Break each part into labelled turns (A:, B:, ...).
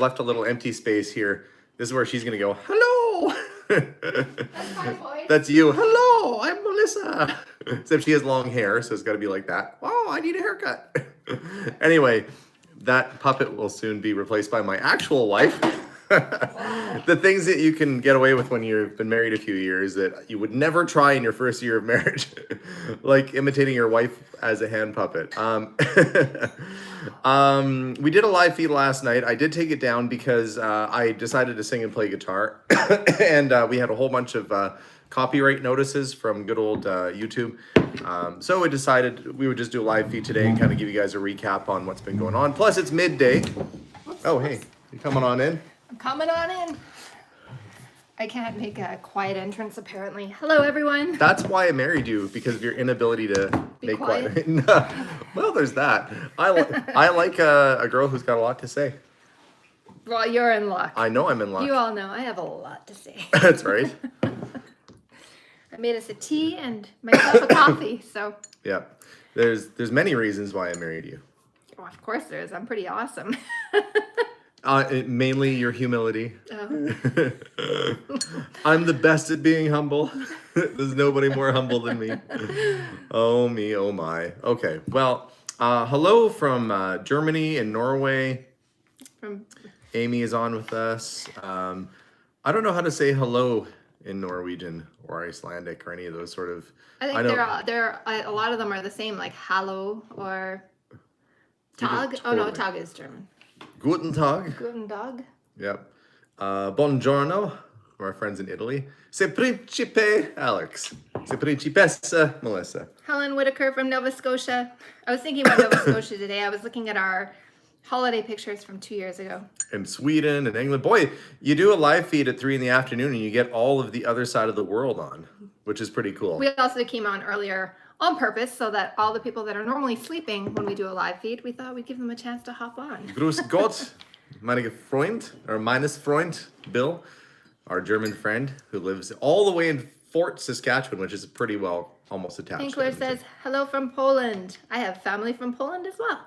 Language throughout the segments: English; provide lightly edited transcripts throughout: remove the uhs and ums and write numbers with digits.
A: left a little empty space here. This is where she's gonna go, hello!
B: That's my voice.
A: That's you. Hello, I'm Melissa. Except she has long hair, so it's gotta be like that. Oh, I need a haircut. Anyway, that puppet will soon be replaced by my actual wife. The things that you can get away with when you've been married a few years that you would never try in your first year of marriage, like imitating your wife as a hand puppet. We did a live feed last night. I did take it down because I decided to sing and play guitar, and we had a whole bunch of copyright notices from good old YouTube. So we decided we would just do a live feed today and kind of give you guys a recap on what's been going on. Plus, it's midday. Oh, hey, you coming on in?
B: I'm coming on in. I can't make a quiet entrance, apparently. Hello, everyone.
A: That's why I married you, because of your inability to make quiet. Well, there's that. I like a girl who's got a lot to say.
B: Well, you're in luck.
A: I know I'm in luck.
B: You all know I have a lot to say.
A: That's right.
B: I made us a tea and myself a coffee, so.
A: Yeah. There's many reasons why I married you.
B: Well, of course there is. I'm pretty awesome.
A: Mainly your humility.
B: Oh.
A: I'm the best at being humble. There's nobody more humble than me. Oh me, oh my. Okay, well, hello from Germany and Norway. Amy is on with us. I don't know how to say hello in Norwegian or Icelandic or any of those sort of.
B: I think a lot of them are the same, like hallo or tag. Oh no, tag is German.
A: Guten Tag.
B: Guten Tag.
A: Yep. Buongiorno, our friends in Italy. Se principe Alex. Se principessa Melissa.
B: Helen Whitaker from Nova Scotia. I was thinking about Nova Scotia today. I was looking at our holiday pictures from 2 years ago.
A: And Sweden and England. Boy, you do a live feed at 3 in the afternoon and you get all of the other side of the world on, which is pretty cool.
B: We also came on earlier on purpose so that all the people that are normally sleeping when we do a live feed, we thought we'd give them a chance to hop on.
A: Grüß Gott, meine Freund, or meines Freund, Bill, our German friend who lives all the way in Fort Saskatchewan, which is pretty well almost attached.
B: Tinkler says, hello from Poland. I have family from Poland as well.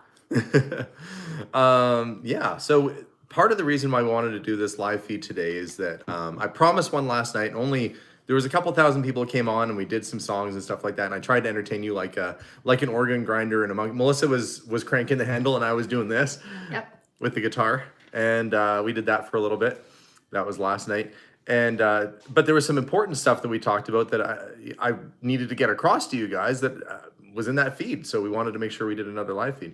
A: Yeah, so part of the reason why I wanted to do this live feed today is that I promised one last night. Only there was a couple thousand people that came on and we did some songs and stuff like that, and I tried to entertain you like an organ grinder and a monk. Melissa was cranking the handle and I was doing this.
B: Yep.
A: With the guitar, and we did that for a little bit. That was last night. And but there was some important stuff that we talked about that I needed to get across to you guys that was in that feed, so we wanted to make sure we did another live feed.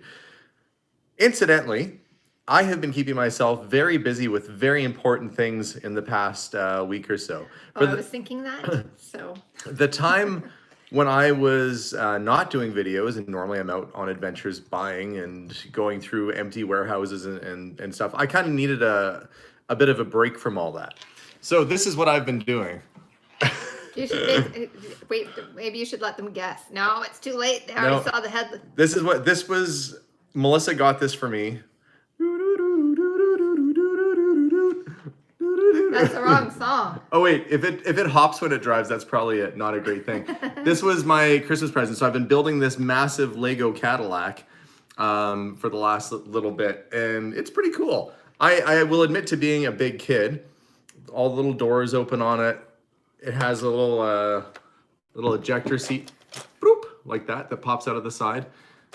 A: Incidentally, I have been keeping myself very busy with very important things in the past week or so.
B: Oh, I was thinking that, so.
A: The time when I was not doing videos, and normally I'm out on adventures buying and going through empty warehouses and stuff, I kind of needed a bit of a break from all that. So this is what I've been doing.
B: You should wait, maybe you should let them guess. No, it's too late. They already saw the head.
A: This was, Melissa got this for me.
B: That's the wrong song.
A: Oh wait, if it hops when it drives, that's probably not a great thing. This was my Christmas present. So I've been building this massive Lego Cadillac for the last little bit, and it's pretty cool. I will admit to being a big kid. All the little doors open on it. It has a little ejector seat, boop, like that pops out of the side.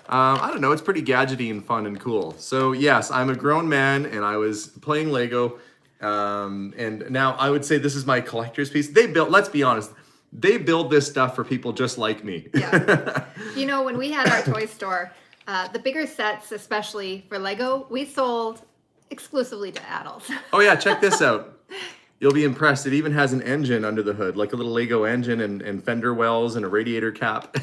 A: I don't know, it's pretty gadgety and fun and cool. So yes, I'm a grown man and I was playing Lego. And now I would say this is my collector's piece. Let's be honest, they build this stuff for people just like me.
B: Yeah. You know, when we had our toy store, the bigger sets, especially for Lego, we sold exclusively to adults.
A: Oh yeah, check this out. You'll be impressed. It even has an engine under the hood, like a little Lego engine and fender wells and a radiator cap.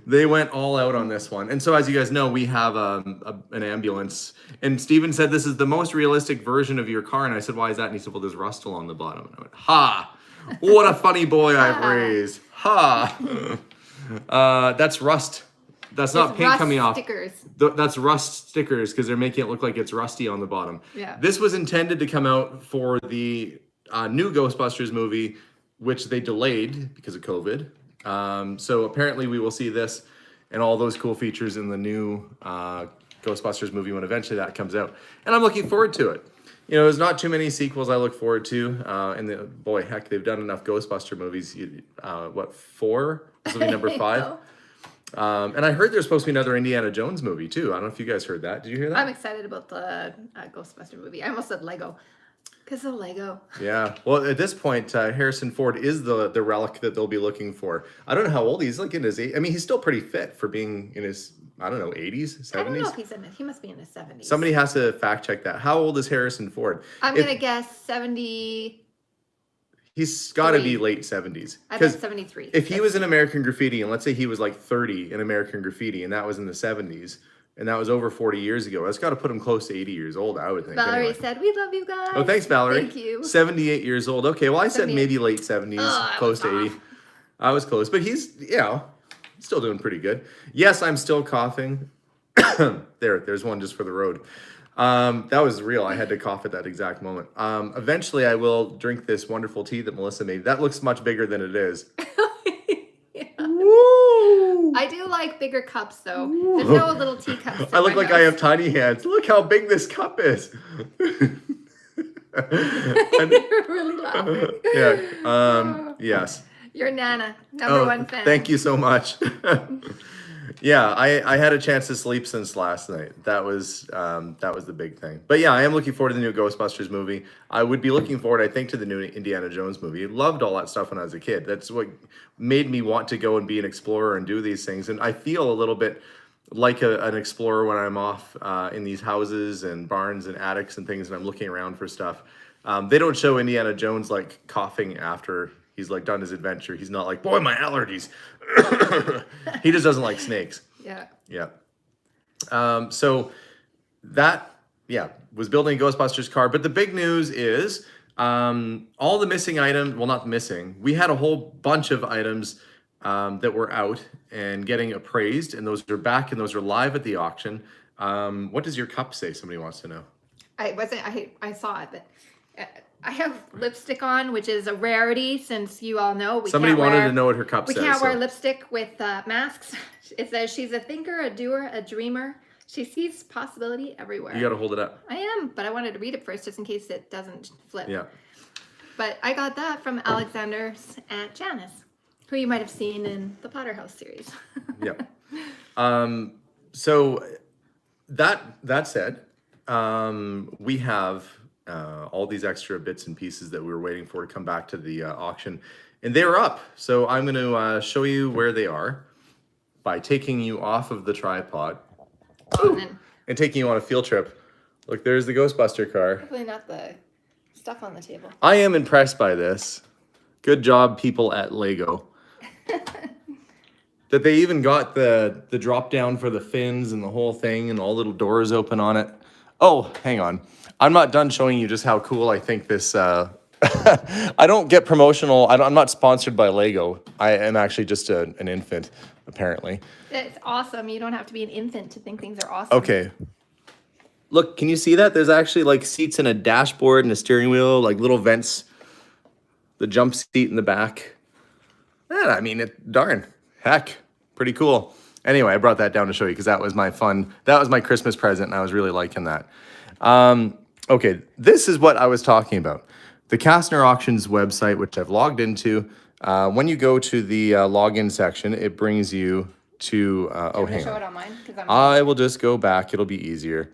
A: They went all out on this one. And so as you guys know, we have an ambulance. And Steven said, this is the most realistic version of your car. And I said, why is that? And he said, well, there's rust on the bottom. And I went, ha! What a funny boy I've raised. Ha! That's rust. That's not paint coming off.
B: Stickers.
A: That's rust stickers because they're making it look like it's rusty on the bottom.
B: Yeah.
A: This was intended to come out for the new Ghostbusters movie, which they delayed because of COVID. So apparently we will see this and all those cool features in the new Ghostbusters movie when eventually that comes out. And I'm looking forward to it. You know, there's not too many sequels I look forward to. Boy, heck, they've done enough Ghostbuster movies. 4? This will be number 5. And I heard there's supposed to be another Indiana Jones movie too. I don't know if you guys heard that. Did you hear that?
B: I'm excited about the Ghostbuster movie. I almost said Lego. Because of Lego.
A: Yeah. Well, at this point, Harrison Ford is the relic that they'll be looking for. I don't know how old he's. Like in his, I mean, he's still pretty fit for being in his, I don't know, 80s, 70s.
B: I don't know if he's in it. He must be in his 70s.
A: Somebody has to fact check that. How old is Harrison Ford?
B: I'm going to guess 70.
A: He's got to be late 70s.
B: I bet 73.
A: If he was in American Graffiti, and let's say he was like 30 in American Graffiti, and that was in the 70s, and that was over 40 years ago, that's got to put him close to 80 years old, I would think.
B: Valerie said, we love you guys.
A: Oh, thanks, Valerie.
B: Thank you.
A: 78 years old. Okay, well, I said maybe late 70s, close to 80. I was close, but he's, still doing pretty good. Yes, I'm still coughing. There's one just for the road. That was real. I had to cough at that exact moment. Eventually, I will drink this wonderful tea that Melissa made. That looks much bigger than it is. Woo!
B: I do like bigger cups, though. There's no little teacups.
A: I look like I have tiny hands. Look how big this cup is.
B: You're really laughing.
A: Yeah. Yes.
B: You're Nana, number one fan.
A: Thank you so much. Yeah, I had a chance to sleep since last night. That was the big thing. But yeah, I am looking forward to the new Ghostbusters movie. I would be looking forward, I think, to the new Indiana Jones movie. I loved all that stuff when I was a kid. That's what made me want to go and be an explorer and do these things. And I feel a little bit like an explorer when I'm off in these houses and barns and attics and things, and I'm looking around for stuff. They don't show Indiana Jones like coughing after he's like done his adventure. He's not like, boy, my allergies. He just doesn't like snakes.
B: Yeah.
A: Yeah. So that, was building a Ghostbusters car. But the big news is all the missing items, well, not missing. We had a whole bunch of items that were out and getting appraised, and those are back and those are live at the auction. What does your cup say? Somebody wants to know.
B: I saw it, but I have lipstick on, which is a rarity since you all know
A: somebody wanted to know what her cup says.
B: We can't wear lipstick with masks. It says she's a thinker, a doer, a dreamer. She sees possibility everywhere.
A: You got to hold it up.
B: I am, but I wanted to read it first just in case it doesn't flip.
A: Yeah.
B: But I got that from Alexander's Aunt Janice, who you might have seen in the Potter House series.
A: Yep. So that said, we have all these extra bits and pieces that we were waiting for to come back to the auction, and they're up. So I'm going to show you where they are by taking you off of the tripod and taking you on a field trip. Look, there's the Ghostbuster car.
B: Hopefully not the stuff on the table.
A: I am impressed by this. Good job, people at Lego. That they even got the drop down for the fins and the whole thing and all little doors open on it. Oh, hang on. I'm not done showing you just how cool I think this... I don't get promotional. I'm not sponsored by Lego. I am actually just an infant, apparently.
B: It's awesome. You don't have to be an infant to think things are awesome.
A: Okay. Look, can you see that? There's actually like seats and a dashboard and a steering wheel, like little vents. The jump seat in the back. Yeah, I mean, darn. Heck, pretty cool. Anyway, I brought that down to show you because that was my Christmas present, and I was really liking that. Okay, this is what I was talking about. The Kastner Auctions website, which I've logged into. When you go to the login section, it brings you to... hang
B: show
A: on.
B: it on mine?
A: I will just go back. It'll be easier.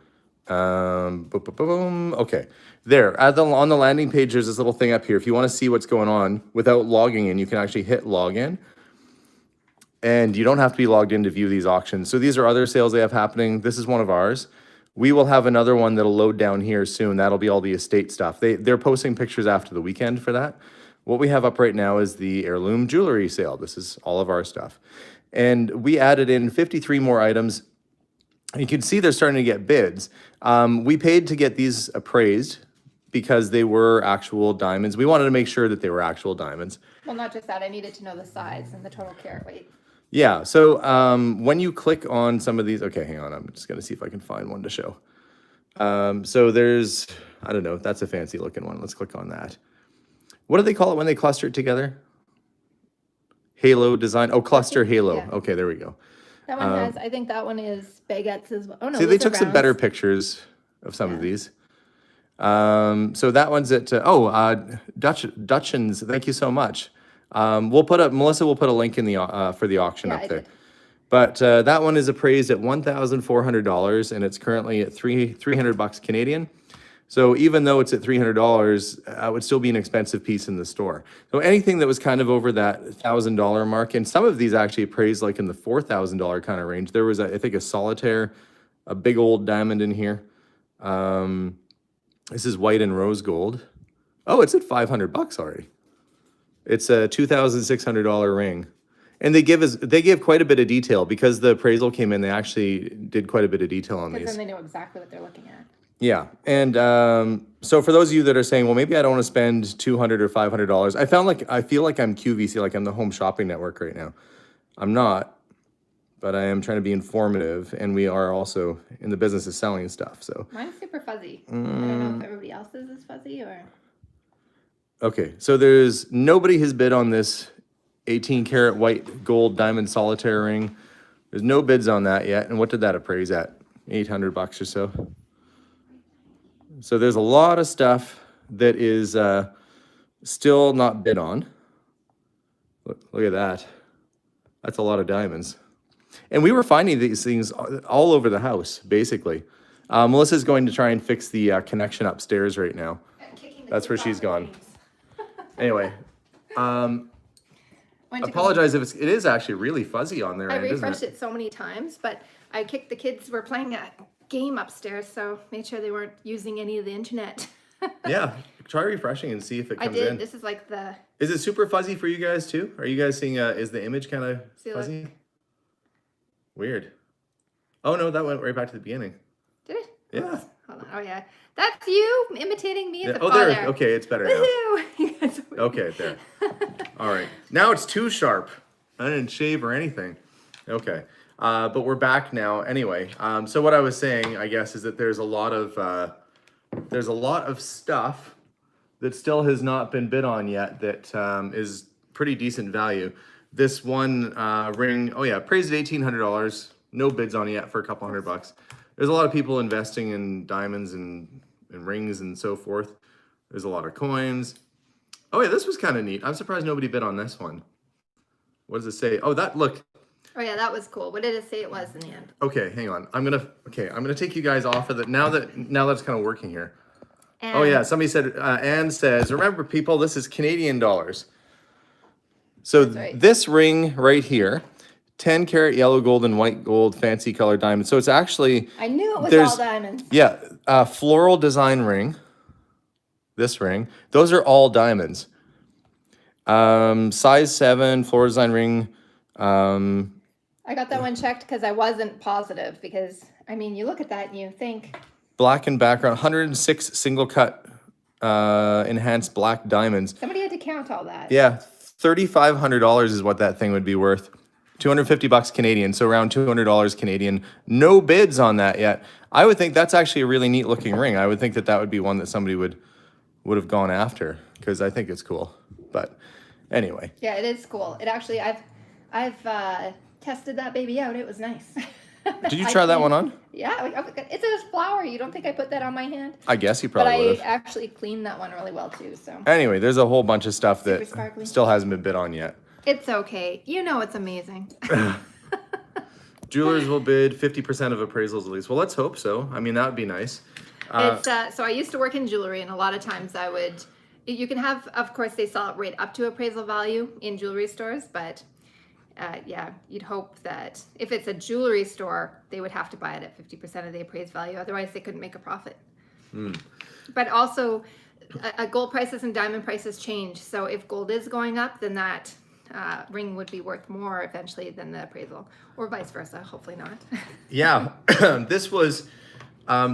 A: Okay. There, on the landing page, there's this little thing up here. If you want to see what's going on without logging in, you can actually hit login. And you don't have to be logged in to view these auctions. So these are other sales they have happening. This is one of ours. We will have another one that'll load down here soon. That'll be all the estate stuff. They're posting pictures after the weekend for that. What we have up right now is the heirloom jewelry sale. This is all of our stuff. And we added in 53 more items. You can see they're starting to get bids. We paid to get these appraised because they were actual diamonds. We wanted to make sure that they were actual diamonds.
B: Well, not just that. I needed to know the size and the total carat weight.
A: Yeah, so when you click on some of these, okay, hang on, I'm just gonna see if I can find one to show. So there's, I don't know, that's a fancy looking one. Let's click on that. What do they call it when they cluster it together? Halo design, oh, cluster halo.
B: Yeah.
A: Okay, there we go.
B: That one has, I think that one is baguettes as well. Oh no,
A: See, they
B: those are
A: took some better
B: rounds.
A: pictures of some of
B: Yeah.
A: these. So that one's at Dutchins. Thank you so much. Melissa will put a link in the for the auction
B: Yeah,
A: up
B: I
A: there.
B: did.
A: But that one is appraised at $1,400, and it's currently at $300 Canadian. So even though it's at $300, it would still be an expensive piece in the store. So anything that was kind of over that $1,000 mark, and some of these actually appraised like in the $4,000 kind of range. There was, I think, a solitaire, a big old diamond in here. This is white and rose gold. Oh, it's at $500 already. It's a $2,600 ring. And they give quite a bit of detail because the appraisal came in. They actually did quite a bit of detail on
B: Because
A: these.
B: then they know exactly what they're looking at.
A: Yeah, and so for those of you that are saying, well, maybe I don't want to spend $200 or $500, I feel like I'm QVC, like I'm the Home Shopping Network right now. I'm not, but I am trying to be informative, and we are also in the business of selling stuff. So
B: Mine's super fuzzy. I don't know if everybody else's is fuzzy or.
A: okay, so there's nobody has bid on this 18 karat white gold diamond solitaire ring. There's no bids on that yet. And what did that appraise at? $800 or so. So there's a lot of stuff that is still not bid on. Look at that. That's a lot of diamonds. And we were finding these things all over the house, basically. Melissa's going to try and fix the connection upstairs right now. That's where she's gone. Anyway, apologize if it is actually really fuzzy on there.
B: I refreshed it so many times, but I kicked the kids were playing a game upstairs, so made sure they weren't using any of the internet.
A: Yeah, try refreshing and see if it comes
B: I did.
A: in.
B: This is like the.
A: Is it super fuzzy for you guys too? Are you guys seeing? Is the image kind of fuzzy?
B: Look.
A: Weird. Oh no, that went right back to the beginning.
B: Did it?
A: Yeah.
B: Hold on. Oh yeah, that's you imitating me at the
A: Oh, there. Okay, it's better now.
B: Woohoo! You guys are weird.
A: Okay, there. All right. Now it's too sharp. I didn't shave or anything. Okay. But we're back now anyway. So what I was saying, I guess, is that there's a lot of stuff that still has not been bid on yet that is pretty decent value. This one ring, oh yeah, praised at $1,800. No bids on it yet for a couple $100. There's a lot of people investing in diamonds and rings and so forth. There's a lot of coins. Oh yeah, this was kind of neat. I'm surprised nobody bid on this one. What does it say? Oh, look.
B: Oh yeah, that was cool. What did it say it was in the end?
A: Okay, hang on. I'm gonna take you guys off of it now that it's kind of working here.
B: And
A: Oh yeah, somebody said, Anne says, remember people, this is Canadian dollars. So
B: right.
A: this ring right here, 10 karat yellow gold and white gold, fancy colored diamond. So it's actually,
B: I knew it was
A: there's-
B: all diamonds.
A: yeah, floral design ring. This ring, those are all diamonds. Size 7, floral design ring.
B: I got that one checked because I wasn't positive because, I mean, you look at that and you think,
A: Black and background, 106 single cut enhanced black diamonds.
B: somebody had to count all that.
A: Yeah, $3,500 is what that thing would be worth. $250 Canadian, so around $200 Canadian. No bids on that yet. I would think that's actually a really neat looking ring. I would think that would be one that somebody would have gone after because I think it's cool. But anyway.
B: Yeah, it is cool. It actually, I've tested that baby out. It was nice.
A: Did you try that one on?
B: Yeah, it's a flower. You don't think I put that on my hand?
A: I guess you
B: But
A: probably would
B: I
A: have.
B: actually cleaned that one really well too. So
A: Anyway, there's a whole bunch of stuff that
B: sparkly.
A: still hasn't been bid on yet.
B: it's okay. You know it's amazing.
A: Jewelers will bid 50% of appraisals at least. Well, let's hope so. I mean, that would be nice.
B: It's so I used to work in jewelry, and a lot of times you can have, of course, they sell it right up to appraisal value in jewelry stores, but yeah, you'd hope that if it's a jewelry store, they would have to buy it at 50% of the appraised value. Otherwise, they couldn't make a profit. But also, gold prices and diamond prices change. So if gold is going up, then that ring would be worth more eventually than the appraisal, or vice versa. Hopefully not.
A: Yeah, this was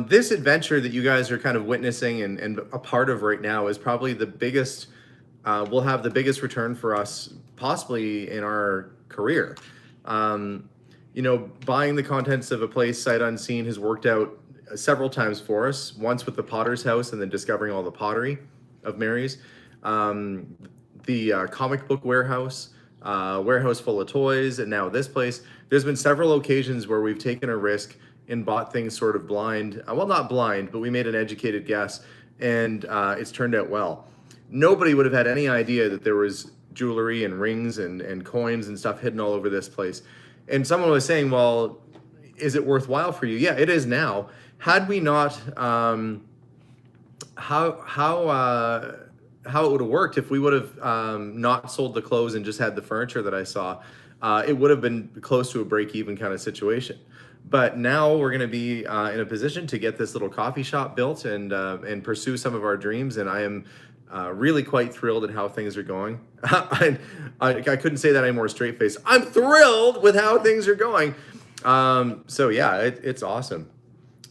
A: this adventure that you guys are kind of witnessing and a part of right now is probably the biggest. Will have the biggest return for us possibly in our career. You know, buying the contents of a place sight unseen has worked out several times for us. Once with the Potter's House, and then discovering all the pottery of Mary's. The comic book warehouse, warehouse full of toys, and now this place. There's been several occasions where we've taken a risk and bought things sort of blind. Well, not blind, but we made an educated guess, and it's turned out well. Nobody would have had any idea that there was jewelry and rings and coins and stuff hidden all over this place. And someone was saying, well, is it worthwhile for you? Yeah, it is now. Had we not, how it would have worked if we would have not sold the clothes and just had the furniture that I saw, it would have been close to a break-even kind of situation. But now we're going to be in a position to get this little coffee shop built and pursue some of our dreams. And I am really quite thrilled at how things are going. I couldn't say that any more straight-faced. I'm thrilled with how things are going. So yeah, it's awesome.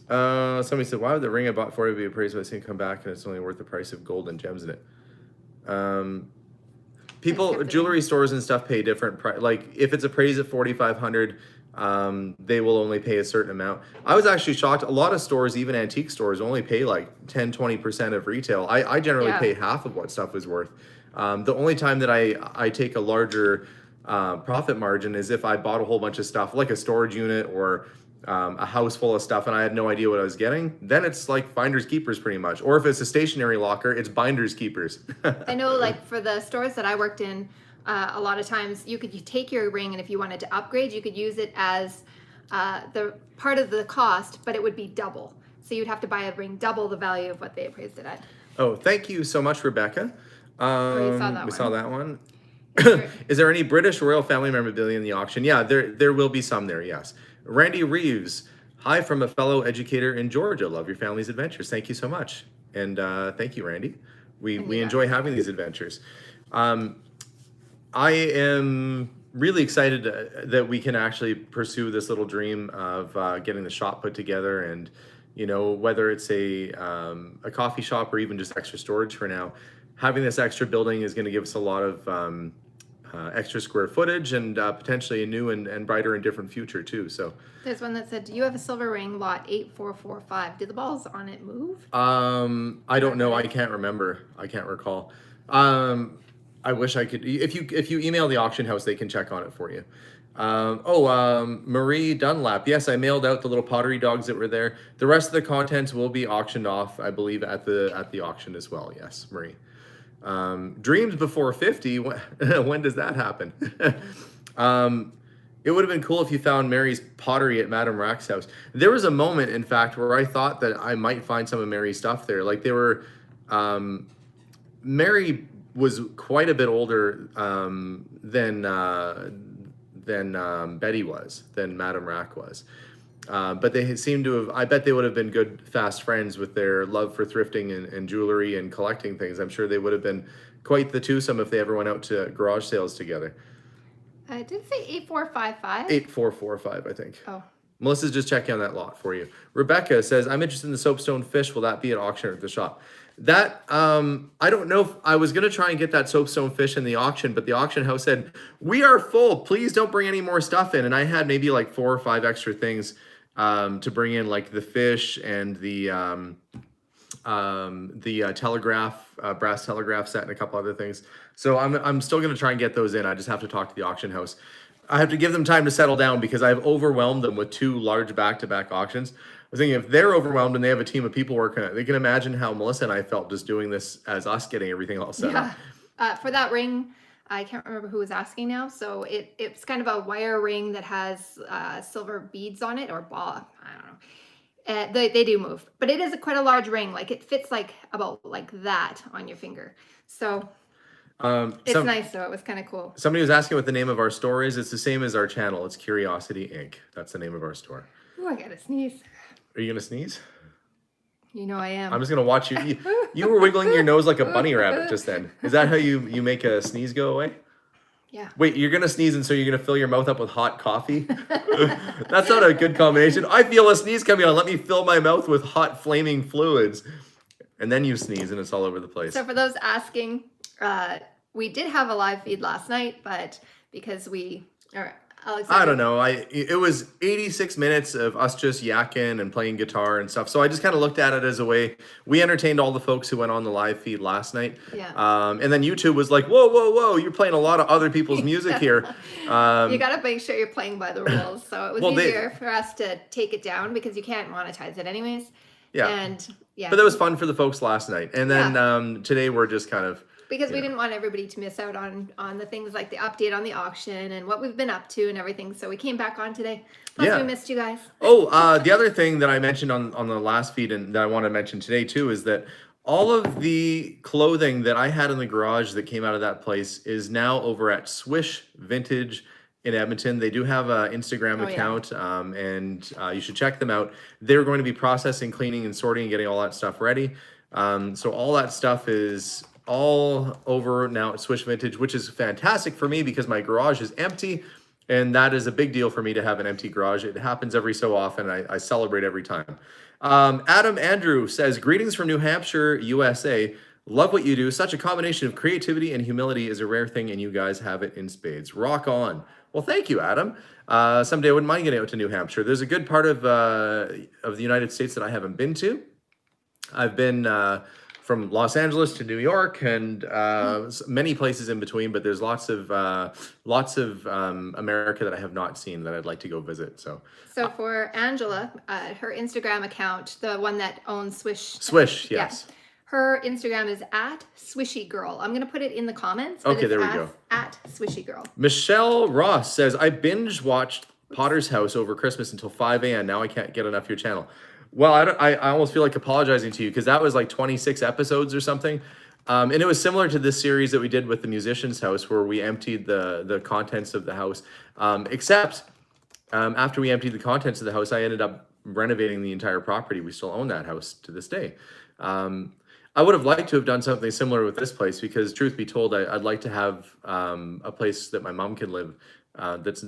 A: Somebody said, why would the ring I bought for you be appraised by seeing come back and it's only worth the price of gold and gems in it? People, jewelry stores and stuff pay different price. Like if it's appraised at $4,500, they will only pay a certain amount. I was actually shocked. A lot of stores, even antique stores, only pay like 10-20% of retail. I generally pay half of what stuff is worth. The only time that I take a larger profit margin is if I bought a whole bunch of stuff, like a storage unit or a house full of stuff, and I had no idea what I was getting. Then it's like finders keepers pretty much. Or if it's a stationary locker, it's binders keepers.
B: I know, like for the stores that I worked in, a lot of times you take your ring, and if you wanted to upgrade, you could use it as the part of the cost, but it would be double. So you'd have to buy a ring double the value of what they appraised it at.
A: Oh, thank you so much, Rebecca.
B: You saw that
A: we
B: one.
A: saw that one. Is there any British royal family memorabilia in the auction? Yeah, there will be some there, yes. Randy Reeves, hi from a fellow educator in Georgia. Love your family's adventures. Thank you so much. And thank you, Randy. We enjoy having these adventures. I am really excited that we can actually pursue this little dream of getting the shop put together, and you know, whether it's a coffee shop or even just extra storage for now, having this extra building is going to give us a lot of extra square footage and potentially a new and brighter and different future too. So
B: there's one that said, do you have a silver ring, lot 8445? Did the balls on it move?
A: I don't know. I can't remember. I can't recall. I wish I could. If you email the auction house, they can check on it for you. Marie Dunlap. Yes, I mailed out the little pottery dogs that were there. The rest of the contents will be auctioned off, I believe, at the auction as well. Yes, Marie. Dreams before 50. When does that happen? It would have been cool if you found Mary's pottery at Madame Rack's house. There was a moment, in fact, where I thought that I might find some of Mary's stuff there. Like they were, Mary was quite a bit older than Betty was, than Madame Rack was. But they seem to have, I bet they would have been good, fast friends with their love for thrifting and jewelry and collecting things. I'm sure they would have been quite the twosome if they ever went out to garage sales together.
B: I did say 8455.
A: 8445, I think.
B: Oh.
A: Melissa's just checking on that lot for you. Rebecca says, I'm interested in the soapstone fish. Will that be at auction or at the shop? That, I don't know if I was going to try and get that soapstone fish in the auction, but the auction house said, we are full. Please don't bring any more stuff in. And I had maybe like 4 or 5 extra things to bring in, like the fish and the telegraph, brass telegraph set and a couple other things. So I'm still going to try and get those in. I just have to talk to the auction house. I have to give them time to settle down because I've overwhelmed them with 2 large back-to-back auctions. I was thinking if they're overwhelmed and they have a team of people working on it, they can imagine how Melissa and I felt just doing this as us getting everything all set up.
B: For that ring, I can't remember who was asking now. So it's kind of a wire ring that has silver beads on it, or ball. I don't know. They do move, but it is quite a large ring. Like it fits like about like that on your finger. So it's nice though. It was kind of cool.
A: Somebody was asking what the name of our store is. It's the same as our channel. It's Curiosity Inc. That's the name of our store.
B: Oh, I gotta sneeze.
A: Are you gonna sneeze?
B: You know I am.
A: I'm just gonna watch you. You were wiggling your nose like a bunny rabbit just then. Is that how you make a sneeze go away?
B: Yeah.
A: Wait, you're gonna sneeze and so you're gonna fill your mouth up with hot coffee? That's not a good combination. I feel a sneeze coming on. Let me fill my mouth with hot flaming fluids. And then you sneeze and it's all over the place.
B: So for those asking, we did have a live feed last night, but because
A: I don't know. It was 86 minutes of us just yakking and playing guitar and stuff. So I just kind of looked at it as a way. We entertained all the folks who went on the live feed last night.
B: Yeah.
A: And then YouTube was like, whoa, whoa, whoa! You're playing a lot of other people's music here.
B: You got to make sure you're playing by the rules. So it was easier for us to take it down because you can't monetize it anyways.
A: Yeah.
B: And yeah.
A: But that was fun for the folks last night. And then today we're just kind of.
B: Because we didn't want everybody to miss out on the things like the update on the auction and what we've been up to and everything. So we came back on today. Plus we missed you guys.
A: Oh, the other thing that I mentioned on the last feed and that I want to mention today too is that all of the clothing that I had in the garage that came out of that place is now over at Swish Vintage in Edmonton. They do have an Instagram account and you should check them out. They're going to be processing, cleaning, and sorting and getting all that stuff ready. So all that stuff is all over now at Swish Vintage, which is fantastic for me because my garage is empty, and that is a big deal for me to have an empty garage. It happens every so often. I celebrate every time. Adam Andrew says, greetings from New Hampshire, USA. Love what you do. Such a combination of creativity and humility is a rare thing, and you guys have it in spades. Rock on. Well, thank you, Adam. Someday I wouldn't mind getting out to New Hampshire. There's a good part of the United States that I haven't been to. I've been from Los Angeles to New York and many places in between, but there's lots of America that I have not seen that I'd like to go visit. So
B: for Angela, her Instagram account, the one that owns
A: Swish, yes.
B: Yeah, her Instagram is at Swishy Girl. I'm gonna put it in the comments.
A: Okay, there we go.
B: At Swishy Girl.
A: Michelle Ross says, I binge watched Potter's House over Christmas until 5 a.m. Now I can't get enough of your channel. Well, I almost feel like apologizing to you because that was like 26 episodes or something. And it was similar to this series that we did with the Musician's House where we emptied the contents of the house. Except after we emptied the contents of the house, I ended up renovating the entire property. We still own that house to this day. I would have liked to have done something similar with this place because truth be told, I'd like to have a place that my mom can live.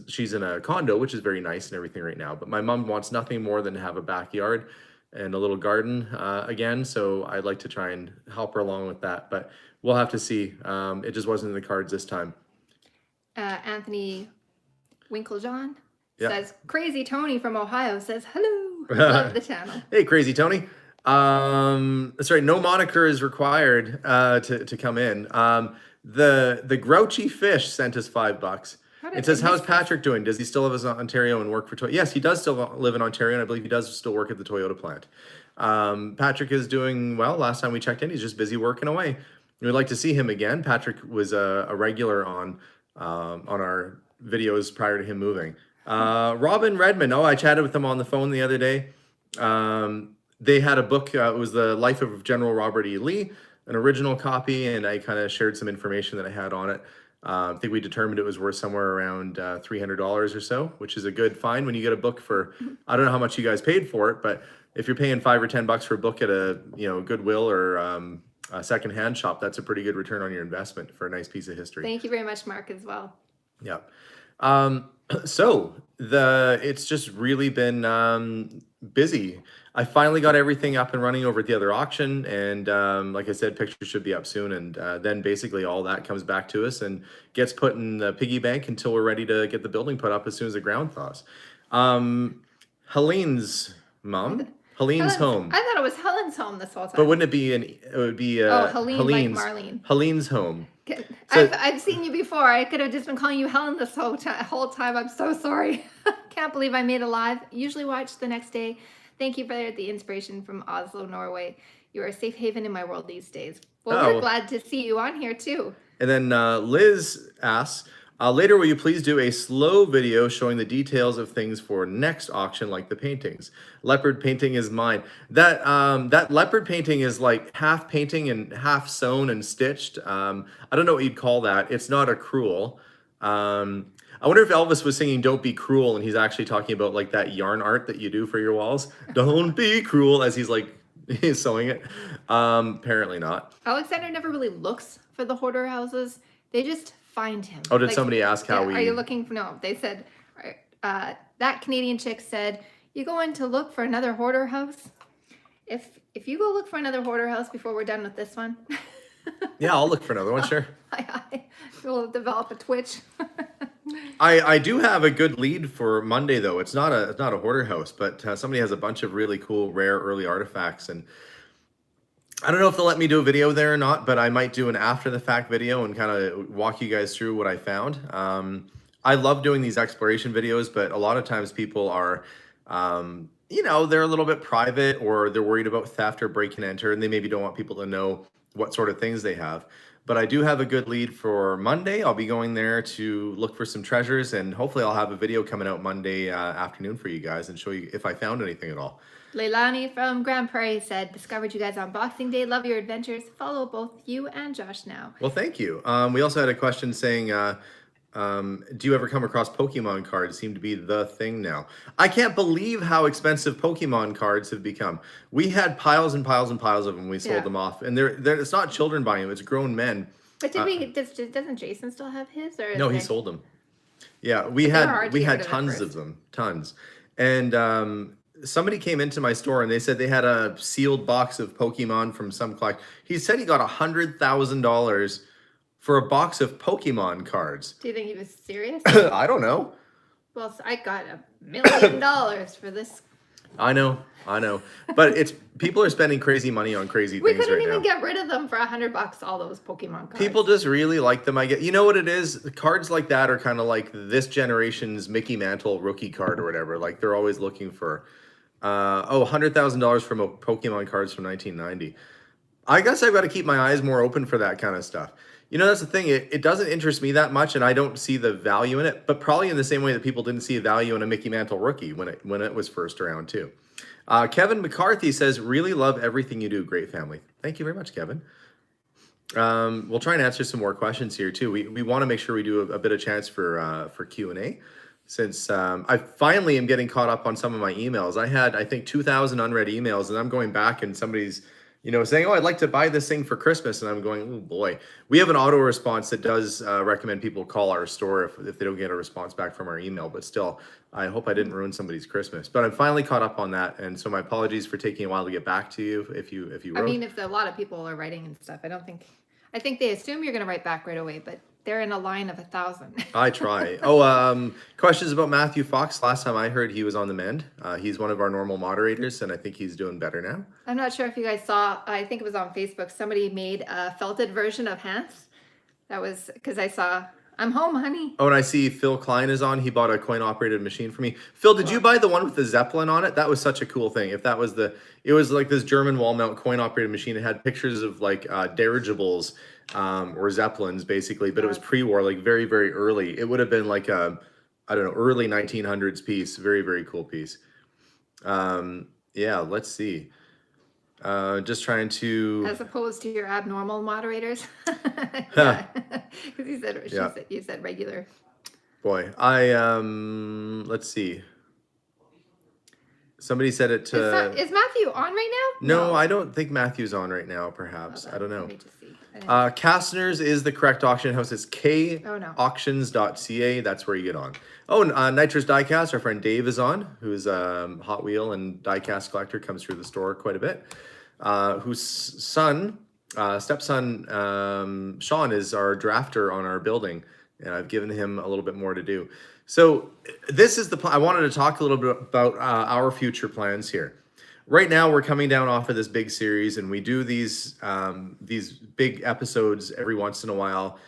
A: She's in a condo, which is very nice and everything right now, but my mom wants nothing more than to have a backyard and a little garden again. So I'd like to try and help her along with that, but we'll have to see. It just wasn't in the cards this time.
B: Anthony Winklejohn says, Crazy Tony from Ohio says, hello. Love the channel.
A: Hey, Crazy Tony. That's right. No moniker is required to come in. The Grouchy Fish sent us $5. It says, how's Patrick doing? Does he still live in Ontario and work for Toyota? Yes, he does still live in Ontario, and I believe he does still work at the Toyota plant. Patrick is doing well. Last time we checked in, he's just busy working away. We'd like to see him again. Patrick was a regular on our videos prior to him moving. Robin Redmond. Oh, I chatted with him on the phone the other day. They had a book. It was The Life of General Robert E. Lee, an original copy, and I kind of shared some information that I had on it. I think we determined it was worth somewhere around $300 or so, which is a good find when you get a book for, I don't know how much you guys paid for it, but if you're paying $5 or $10 for a book at a Goodwill or a secondhand shop, that's a pretty good return on your investment for a nice piece of history.
B: Thank you very much, Mark, as well.
A: Yeah. So it's just really been busy. I finally got everything up and running over at the other auction, and like I said, pictures should be up soon, and then basically all that comes back to us and gets put in the piggy bank until we're ready to get the building put up as soon as the ground thaws. Helene's mom. Helene's home.
B: I thought it was Helen's home this whole time.
A: But wouldn't it be it would be
B: Helene's, like Marlene.
A: Helene's home.
B: So, I've seen you before. I could have just been calling you Helen this whole time. I'm so sorry. Can't believe I made it live. Usually watch the next day. Thank you for the inspiration from Oslo, Norway. You are a safe haven in my world these days. Well, we're glad to see you on here too.
A: And then Liz asks, later will you please do a slow video showing the details of things for next auction, like the paintings? Leopard painting is mine. That leopard painting is like half painting and half sewn and stitched. I don't know what you'd call that. It's not a crewel. I wonder if Elvis was singing Don't Be Cruel and he's actually talking about like that yarn art that you do for your walls. Don't be cruel, as he's sewing it. Apparently not.
B: Alexander never really looks for the hoarder houses. They just find him.
A: Oh, did somebody ask how we...
B: Are you looking for... No, they said... that Canadian chick said, you going to look for another hoarder house? If you go look for another hoarder house before we're done with this one...
A: Yeah, I'll look for another one, sure.
B: We'll develop a Twitch.
A: I do have a good lead for Monday though. It's not a hoarder house, but somebody has a bunch of really cool rare early artifacts, and I don't know if they'll let me do a video there or not, but I might do an after the fact video and kind of walk you guys through what I found. I love doing these exploration videos, but a lot of times people are, they're a little bit private, or they're worried about theft or break and enter, and they maybe don't want people to know what sort of things they have. But I do have a good lead for Monday. I'll be going there to look for some treasures, and hopefully I'll have a video coming out Monday afternoon for you guys and show you if I found anything at all.
B: Leilani from Grand Prairie said, discovered you guys on Boxing Day. Love your adventures. Follow both you and Josh now.
A: Well, thank you. We also had a question saying, do you ever come across Pokemon cards? Seem to be the thing now. I can't believe how expensive Pokemon cards have become. We had piles and piles and piles of them. We sold them off. And it's not children buying them. It's grown men.
B: But doesn't Jason still have his? Or
A: no, he sold them. Yeah, we had tons of them. Tons. And somebody came into my store and they said they had a sealed box of Pokemon from some collector. He said he got $100,000 for a box of Pokemon cards.
B: Do you think he was serious?
A: I don't know.
B: Well, I got $1 million for this.
A: I know. But people are spending crazy money on crazy things right now.
B: We couldn't even get rid of them for $100, all those Pokemon cards.
A: People just really like them. You know what it is? Cards like that are kind of like this generation's Mickey Mantle rookie card or whatever. Like they're always looking for, $100,000 from a Pokemon cards from 1990. I guess I've got to keep my eyes more open for that kind of stuff. You know, that's the thing. It doesn't interest me that much, and I don't see the value in it. But probably in the same way that people didn't see a value in a Mickey Mantle rookie when it was first around too. Kevin McCarthy says, "Really love everything you do. Great family." Thank you very much, Kevin. We'll try and answer some more questions here too. We want to make sure we do a bit of chance for Q&A. Since I finally am getting caught up on some of my emails. I had, I think, 2,000 unread emails, and I'm going back and somebody's, saying, "Oh, I'd like to buy this thing for Christmas." And I'm going, "Oh boy." We have an auto response that does recommend people call our store if they don't get a response back from our email. But still, I hope I didn't ruin somebody's Christmas. But I'm finally caught up on that. And so my apologies for taking a while to get back to you if you wrote.
B: I mean, if a lot of people are writing and stuff, I think they assume you're going to write back right away, but they're in a line of 1,000.
A: I try. Questions about Matthew Fox. Last time I heard, he was on the mend. He's one of our normal moderators, and I think he's doing better now.
B: I'm not sure if you guys saw, I think it was on Facebook, somebody made a felted version of Hans. That was because I saw, "I'm home, honey."
A: Oh, and I see Phil Klein is on. He bought a coin-operated machine for me. Phil, did you buy the one with the Zeppelin on it? That was such a cool thing. If that was it was like this German wall mount coin-operated machine. It had pictures of like dirigibles or Zeppelins basically, but it was pre-war, like very, very early. It would have been like a, I don't know, early 1900s piece. Very, very cool piece. Yeah, let's see. Just trying to...
B: As opposed to your abnormal moderators. Yeah, because you said regular.
A: Boy, let's see. Somebody said it to...
B: Is Matthew on right now?
A: No, I don't think Matthew's on right now, perhaps. I don't know.
B: Let me just see.
A: Kastner's is the correct auction house. It's kauctions.ca. That's where you get on. Oh, Nitrous Diecast, our friend Dave is on, who's a Hot Wheel and diecast collector, comes through the store quite a bit. Whose stepson, Sean, is our drafter on our building, and I've given him a little bit more to do. So this is I wanted to talk a little bit about our future plans here. Right now, we're coming down off of this big series, and we do these big episodes every once in a while.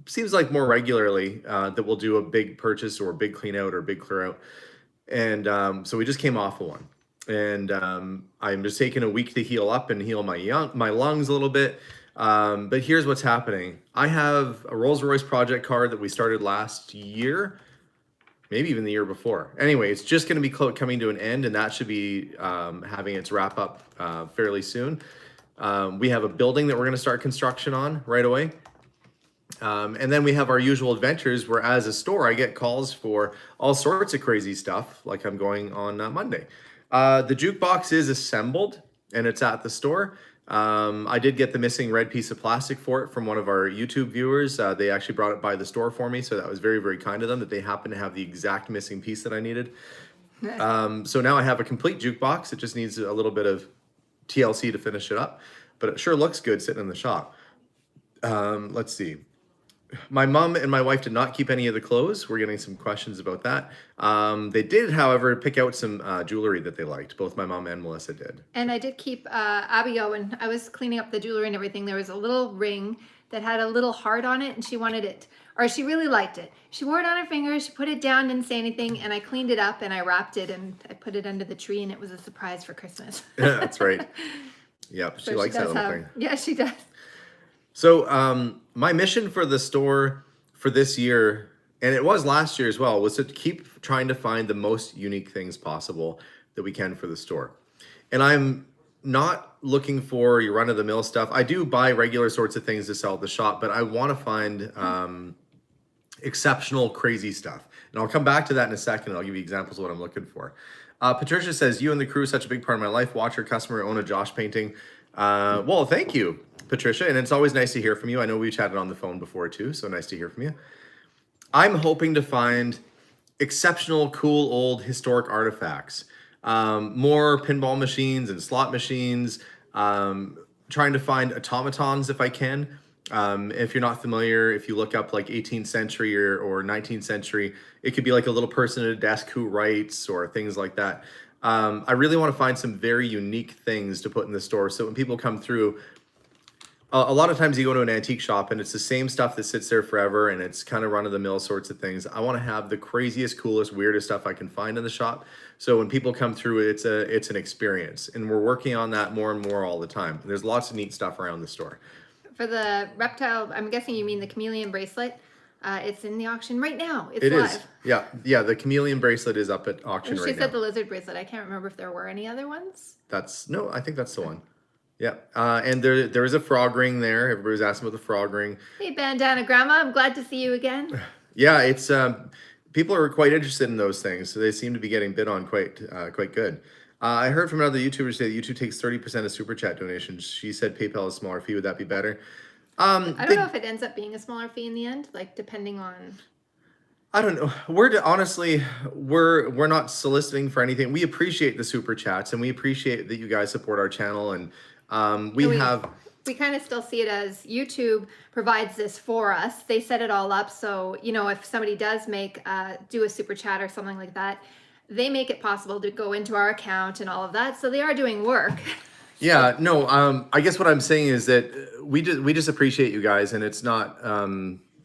A: Seems like more regularly that we'll do a big purchase or a big clean out or a big clear out. And so we just came off of one. And I'm just taking a week to heal up and heal my lungs a little bit. But here's what's happening. I have a Rolls-Royce project card that we started last year, maybe even the year before. Anyway, it's just going to be coming to an end, and that should be having its wrap up fairly soon. We have a building that we're going to start construction on right away. And then we have our usual adventures where, as a store, I get calls for all sorts of crazy stuff, like I'm going on Monday. The jukebox is assembled, and it's at the store. I did get the missing red piece of plastic for it from one of our YouTube viewers. They actually brought it by the store for me, so that was very, very kind of them that they happened to have the exact missing piece that I needed. So now I have a complete jukebox. It just needs a little bit of TLC to finish it up, but it sure looks good sitting in the shop. Let's see. My mom and my wife did not keep any of the clothes. We're getting some questions about that. They did, however, pick out some jewelry that they liked. Both my mom and Melissa did.
B: And I did keep Abigail, when I was cleaning up the jewelry and everything, there was a little ring that had a little heart on it, and she wanted it, or she really liked it. She wore it on her finger, she put it down, didn't say anything, and I cleaned it up and I wrapped it and I put it under the tree, and it was a surprise for Christmas.
A: That's right. Yep, she
B: So
A: likes that
B: does
A: little thing.
B: Yeah, she does.
A: So my mission for the store for this year, and it was last year as well, was to keep trying to find the most unique things possible that we can for the store. And I'm not looking for your run-of-the-mill stuff. I do buy regular sorts of things to sell at the shop, but I want to find exceptional, crazy stuff. And I'll come back to that in a second. I'll give you examples of what I'm looking for. Patricia says, you and the crew are such a big part of my life. Watch your customer own a Josh painting. Well, thank you, Patricia. And it's always nice to hear from you. I know we chatted on the phone before too, so nice to hear from you. I'm hoping to find exceptional, cool, old historic artifacts. More pinball machines and slot machines. Trying to find automatons if I can. If you're not familiar, if you look up like 18th century or 19th century, it could be like a little person at a desk who writes or things like that. I really want to find some very unique things to put in the store. So when people come through, a lot of times you go to an antique shop and it's the same stuff that sits there forever and it's kind of run-of-the-mill sorts of things. I want to have the craziest, coolest, weirdest stuff I can find in the shop. So when people come through, it's an experience. And we're working on that more and more all the time. There's lots of neat stuff around the store.
B: For the reptile, I'm guessing you mean the chameleon bracelet. It's in the auction right now. It's
A: It
B: live.
A: is. Yeah. The chameleon bracelet is up at auction
B: She
A: right
B: said
A: now.
B: the lizard bracelet. I can't remember if there were any other ones.
A: No, I think that's the one. Yeah. And there is a frog ring there. Everybody's asking about the frog ring.
B: Hey, Bandana Grandma, I'm glad to see you again.
A: Yeah, it's people are quite interested in those things, so they seem to be getting bid on quite good. I heard from another YouTuber say that YouTube takes 30% of super chat donations. She said PayPal is a smaller fee. Would that be better?
B: I don't know if it ends up being a smaller fee in the end, like depending on.
A: I don't know. Honestly, we're not soliciting for anything. We appreciate the super chats and we appreciate that you guys support our channel, and
B: we kind of still see it as YouTube provides this for us. They set it all up, so if somebody does do a super chat or something like that, they make it possible to go into our account and all of that. So they are doing work.
A: Yeah, no, I guess what I'm saying is that we just appreciate you guys, and it's not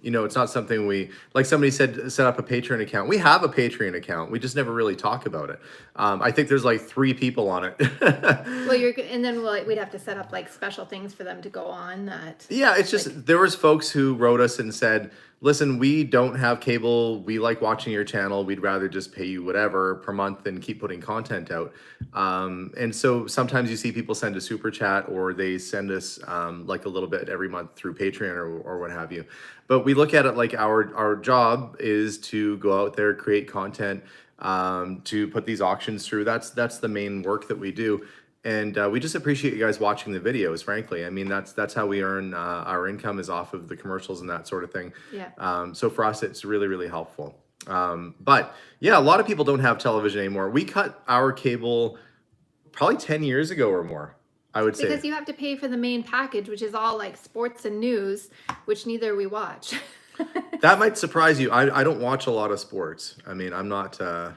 A: it's not something like somebody said, set up a Patreon account. We have a Patreon account. We just never really talk about it. I think there's like 3 people on it.
B: Well, we'd have to set up like special things for them to go on that.
A: Yeah, it's just there was folks who wrote us and said, listen, we don't have cable. We like watching your channel. We'd rather just pay you whatever per month and keep putting content out. And so sometimes you see people send a super chat or they send us like a little bit every month through Patreon or what have you. But we look at it like our job is to go out there, create content, to put these auctions through. That's the main work that we do. And we just appreciate you guys watching the videos, frankly. I mean, that's how we earn our income, is off of the commercials and that sort of thing.
B: Yeah.
A: So for us, it's really, really helpful. But yeah, a lot of people don't have television anymore. We cut our cable probably 10 years ago or more, I would say.
B: Because you have to pay for the main package, which is all like sports and news, which neither we watch.
A: That might surprise you. I don't watch a lot of sports. I mean, I'm not,
B: No,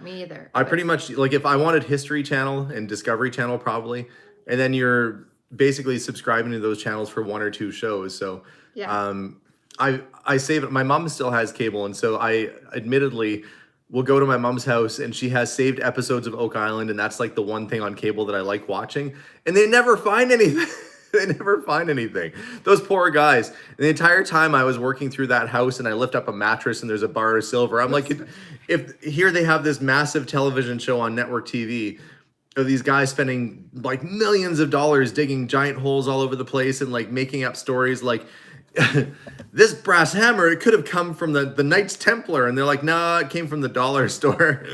B: me either.
A: I pretty much, like, if I wanted History Channel and Discovery Channel, probably, and then you're basically subscribing to those channels for 1 or 2 shows. So,
B: yeah.
A: I save it. My mom still has cable, and so I admittedly will go to my mom's house, and she has saved episodes of Oak Island, and that's like the one thing on cable that I like watching, and they never find anything. They never find anything. Those poor guys. And the entire time I was working through that house and I lift up a mattress and there's a bar of silver, I'm like, if here they have this massive television show on network TV of these guys spending like millions of dollars digging giant holes all over the place and like making up stories like, this brass hammer, it could have come from the Knights Templar. And they're like, nah, it came from the dollar store.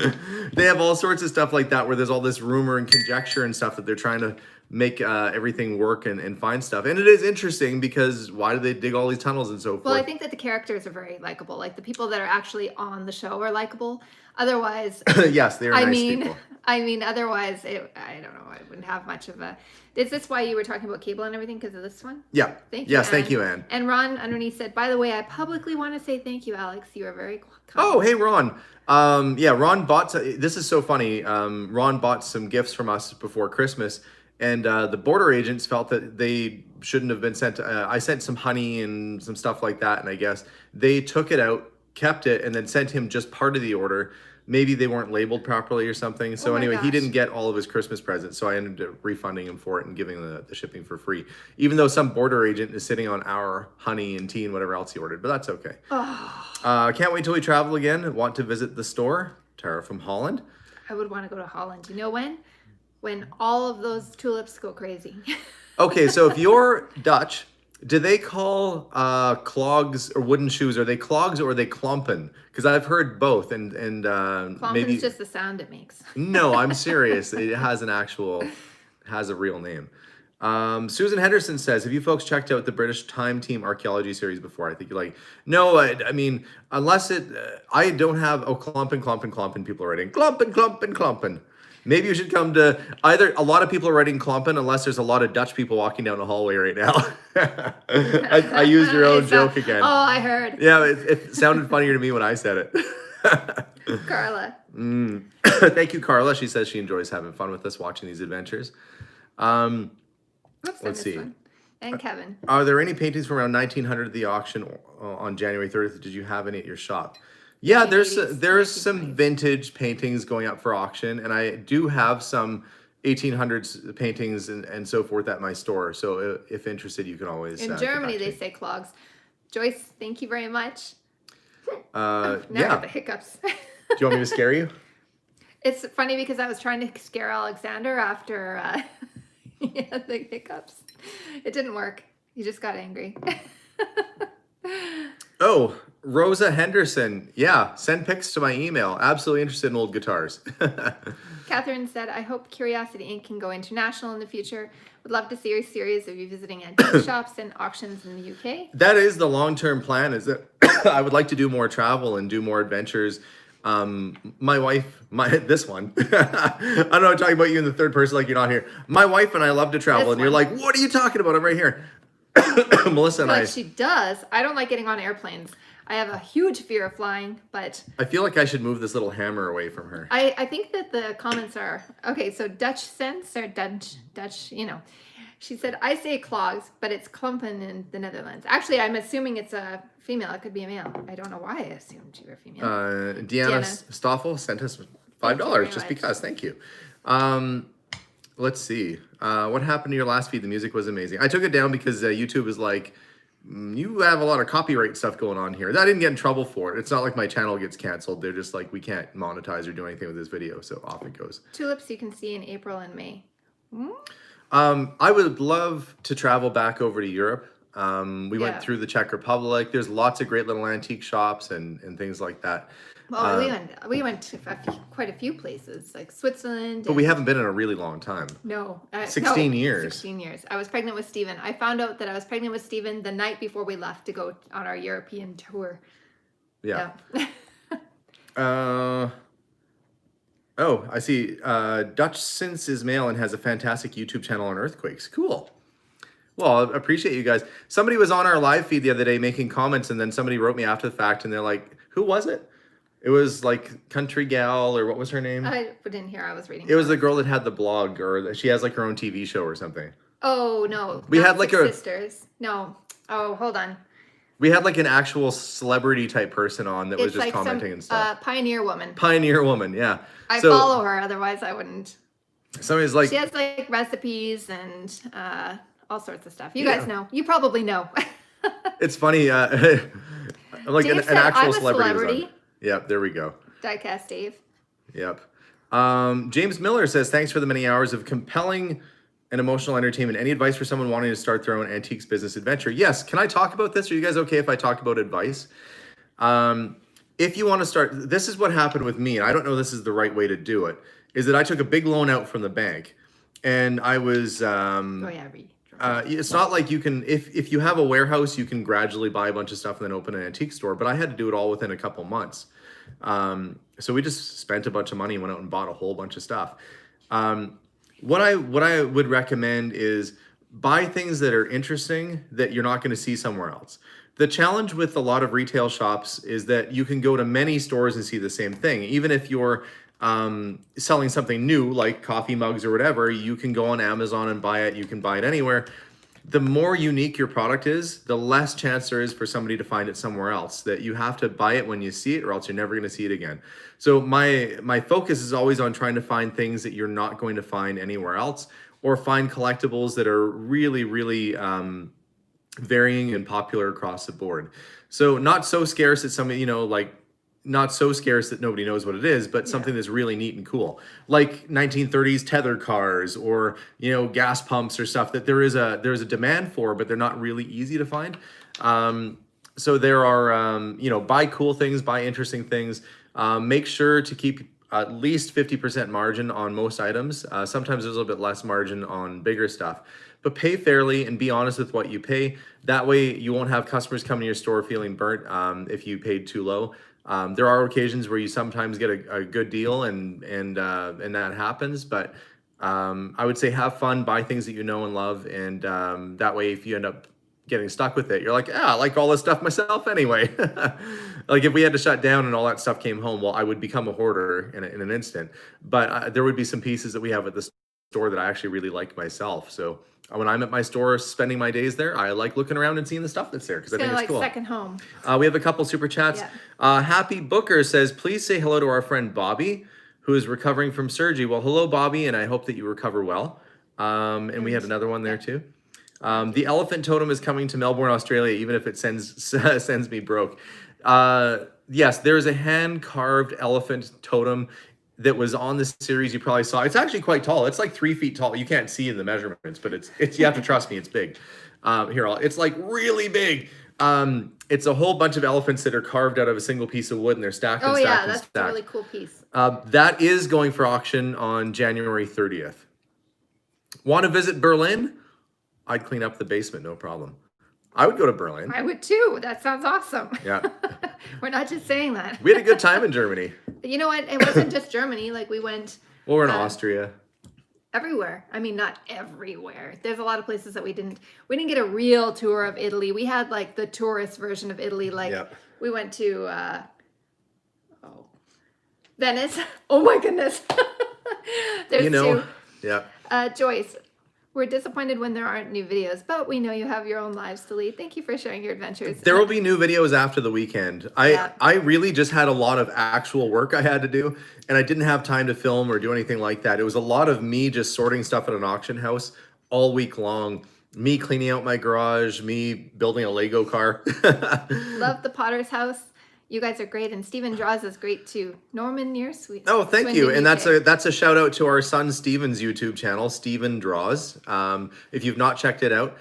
A: They have all sorts of stuff like that where there's all this rumor and conjecture and stuff that they're trying to make everything work and find stuff. And it is interesting because why do they dig all these tunnels and so forth?
B: Well, I think that the characters are very likable. Like the people that are actually on the show are likable. Otherwise,
A: yes, they are nice people.
B: I mean, otherwise, I don't know. I wouldn't have much of a. Is this why you were talking about cable and everything because of this one?
A: Yeah.
B: Thank you.
A: Yes,
B: Anne.
A: thank you, Anne.
B: And Ron underneath said, "By the way, I publicly want to say thank you, Alex. You are very kind."
A: Oh, hey, Ron. Yeah, Ron bought. This is so funny. Ron bought some gifts from us before Christmas, and the border agents felt that they shouldn't have been sent. I sent some honey and some stuff like that, and I guess they took it out, kept it, and then sent him just part of the order. Maybe they weren't labeled properly or something. So
B: Oh my
A: anyway, he
B: gosh.
A: didn't get all of his Christmas presents. So I ended up refunding him for it and giving the shipping for free. Even though some border agent is sitting on our honey and tea and whatever else he ordered. But that's okay.
B: Oh,
A: Can't wait till we travel again. Want to visit the store. Tara from Holland.
B: I would want to go to Holland. You know when? When all of those tulips go crazy.
A: Okay, so if you're Dutch, do they call clogs or wooden shoes, are they clogs or are they klompen? Because I've heard both, and maybe
B: just the sound it makes.
A: no, I'm serious. It has a real name. Susan Henderson says, have you folks checked out the British Time Team Archaeology series before? I think you're like, no, I mean, unless I don't have, klompen, people are writing, klompen. Maybe you should come to either, a lot of people are writing klompen unless there's a lot of Dutch people walking down the hallway right now. I used your own joke again.
B: Oh, I heard.
A: Yeah, it sounded funnier to me when I said it.
B: Carla.
A: Thank you, Carla. She says she enjoys having fun with us watching these adventures. Let's see.
B: One. And Kevin.
A: Are there any paintings from around 1900 at the auction on January 30th? Did you have any at your shop? Yeah, there's some vintage paintings going up for auction, and I do have some 1800s paintings and so forth at my store. So if interested, you can always.
B: In Germany, they say clogs. Joyce, thank you very much.
A: Now
B: I got the hiccups.
A: Do you want me to scare you?
B: It's funny because I was trying to scare Alexander after he had the hiccups. It didn't work. He just got angry.
A: Oh, Rosa Henderson. Yeah, send pics to my email. Absolutely interested in old guitars.
B: Catherine said, I hope Curiosity Inc. can go international in the future. Would love to see your series of you visiting antique shops and auctions in the UK.
A: That is the long-term plan, is that I would like to do more travel and do more adventures. My wife, this one, I don't know, I'm talking about you in the third person like you're not here. My wife and I love to travel, and you're like, what are you talking about? I'm right here. Melissa and
B: But she does. I don't like getting on airplanes. I have a huge fear of flying, but
A: I feel like I should move this little hammer away from her.
B: I think that the comments are, okay, so Dutch sense or Dutch, you know. She said, I say clogs, but it's klompen in the Netherlands. Actually, I'm assuming it's a female. It could be a male. I don't know why I assumed you were female.
A: Deanna Stoffel sent us $5 just because. Thank you. Let's see. What happened to your last feed? The music was amazing. I took it down because YouTube is like, you have a lot of copyright stuff going on here. I didn't get in trouble for it. It's not like my channel gets canceled. They're just like, we can't monetize or do anything with this video. So off it goes.
B: Tulips you can see in April and May.
A: I would love to travel back over to Europe. We went through the Czech Republic. There's lots of great little antique shops and things like that.
B: Well, we went to quite a few places, like Switzerland.
A: But we haven't been in a really long time.
B: No.
A: 16 years.
B: 16 years. I was pregnant with Steven. I found out that I was pregnant with Steven the night before we left to go on our European tour.
A: Yeah. Oh, I see. Dutch Since is male and has a fantastic YouTube channel on earthquakes. Cool. Well, I appreciate you guys. Somebody was on our live feed the other day making comments, and then somebody wrote me after the fact, and they're like, who was it? It was like Country Gal, or what was her name?
B: I didn't hear. I was reading.
A: It was the girl that had the blog, or she has like her own TV show or something.
B: Oh, no.
A: We had like
B: Six Sisters. No. Oh, hold on.
A: We had like an actual celebrity type person on that was just
B: like
A: commenting and stuff.
B: Pioneer Woman.
A: Pioneer Woman, yeah.
B: I follow her, otherwise I wouldn't.
A: Somebody's like...
B: She has like recipes and all sorts of stuff. You guys know. You probably know.
A: It's funny. Like an actual celebrity. Yep, there we go.
B: Diecast Dave.
A: Yep. James Miller says, thanks for the many hours of compelling and emotional entertainment. Any advice for someone wanting to start their own antiques business adventure? Yes. Can I talk about this? Are you guys okay if I talk about advice? If you want to start, this is what happened with me, and I don't know this is the right way to do it, is that I took a big loan out from the bank, and I was... it's not like you can, if you have a warehouse, you can gradually buy a bunch of stuff and then open an antique store, but I had to do it all within a couple months. So we just spent a bunch of money and went out and bought a whole bunch of stuff. What I would recommend is buy things that are interesting that you're not going to see somewhere else. The challenge with a lot of retail shops is that you can go to many stores and see the same thing. Even if you're selling something new like coffee mugs or whatever, you can go on Amazon and buy it. You can buy it anywhere. The more unique your product is, the less chance there is for somebody to find it somewhere else. That you have to buy it when you see it, or else you're never going to see it again. So my focus is always on trying to find things that you're not going to find anywhere else, or find collectibles that are really, really varying and popular across the board. So not so scarce that somebody, like not so scarce that nobody knows what it is, but something that's really neat and cool, like 1930s tether cars, or gas pumps or stuff that there's a demand for, but they're not really easy to find. So there are buy cool things, buy interesting things. Make sure to keep at least 50% margin on most items. Sometimes there's a little bit less margin on bigger stuff, but pay fairly and be honest with what you pay. That way you won't have customers come to your store feeling burnt if you paid too low. There are occasions where you sometimes get a good deal and that happens, but I would say have fun, buy things that you know and love, and that way if you end up getting stuck with it, you're like, I like all this stuff myself anyway. Like if we had to shut down and all that stuff came home, well, I would become a hoarder in an instant, but there would be some pieces that we have at the store that I actually really like myself. So when I'm at my store spending my days there, I like looking around and seeing the stuff that's there because I think it's
B: like
A: cool.
B: Second home.
A: We have a couple super chats.
B: Yeah.
A: Happy Booker says, please say hello to our friend Bobby, who is recovering from surgery. Well, hello, Bobby, and I hope that you recover well. And we had another one there too. The elephant totem is coming to Melbourne, Australia, even if it sends me broke. Yes, there's a hand-carved elephant totem that was on the series you probably saw. It's actually quite tall. It's like 3 feet tall. You can't see in the measurements, but it's you have to trust me, it's big. It's like really big. It's a whole bunch of elephants that are carved out of a single piece of wood, and they're stacked and stacked and stacked.
B: That's a really cool piece.
A: That is going for auction on January 30th. Want to visit Berlin? I'd clean up the basement, no problem. I would go to Berlin.
B: I would too. That sounds awesome.
A: Yeah.
B: We're not just saying that.
A: We had a good time in Germany.
B: You know what? It wasn't just Germany. Like we went.
A: Well, we're in Austria.
B: Everywhere. I mean, not everywhere. There's a lot of places that we didn't get a real tour of Italy. We had like the tourist version of Italy. Like we went to Venice. Oh my goodness. There's two.
A: Yeah.
B: Joyce. We're disappointed when there aren't new videos, but we know you have your own lives to lead. Thank you for sharing your adventures.
A: There will be new videos after the weekend. I really just had a lot of actual work I had to do, and I didn't have time to film or do anything like that. It was a lot of me just sorting stuff at an auction house all week long. Me cleaning out my garage, me building a Lego car.
B: Love the Potter's House. You guys are great, and Stephen Draws is great too. Norman, you're sweet.
A: Oh, thank you. And that's a shout out to our son Stephen's YouTube channel, Stephen Draws. If you've not checked it out,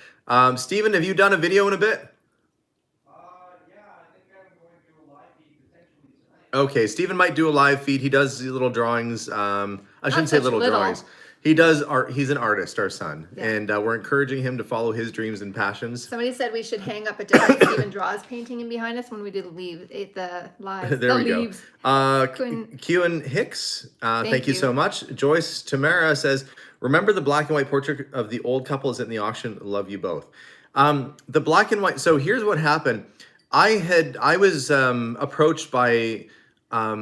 A: Stephen, have you done a video in a bit?
C: Yeah, I think I'm going to do a live feed potentially tonight.
A: Okay, Stephen might do a live feed. He does little drawings. I shouldn't say little drawings. He does art. He's an artist, our son, and we're encouraging him to follow his dreams and passions.
B: Somebody said we should hang up a different Stephen Draws painting in behind us when we do the live.
A: There we go. Kewen Hicks, thank you so much. Joyce Tamara says, remember the black and white portrait of the old couple is in the auction. Love you both. The black and white. So here's what happened. I was approached by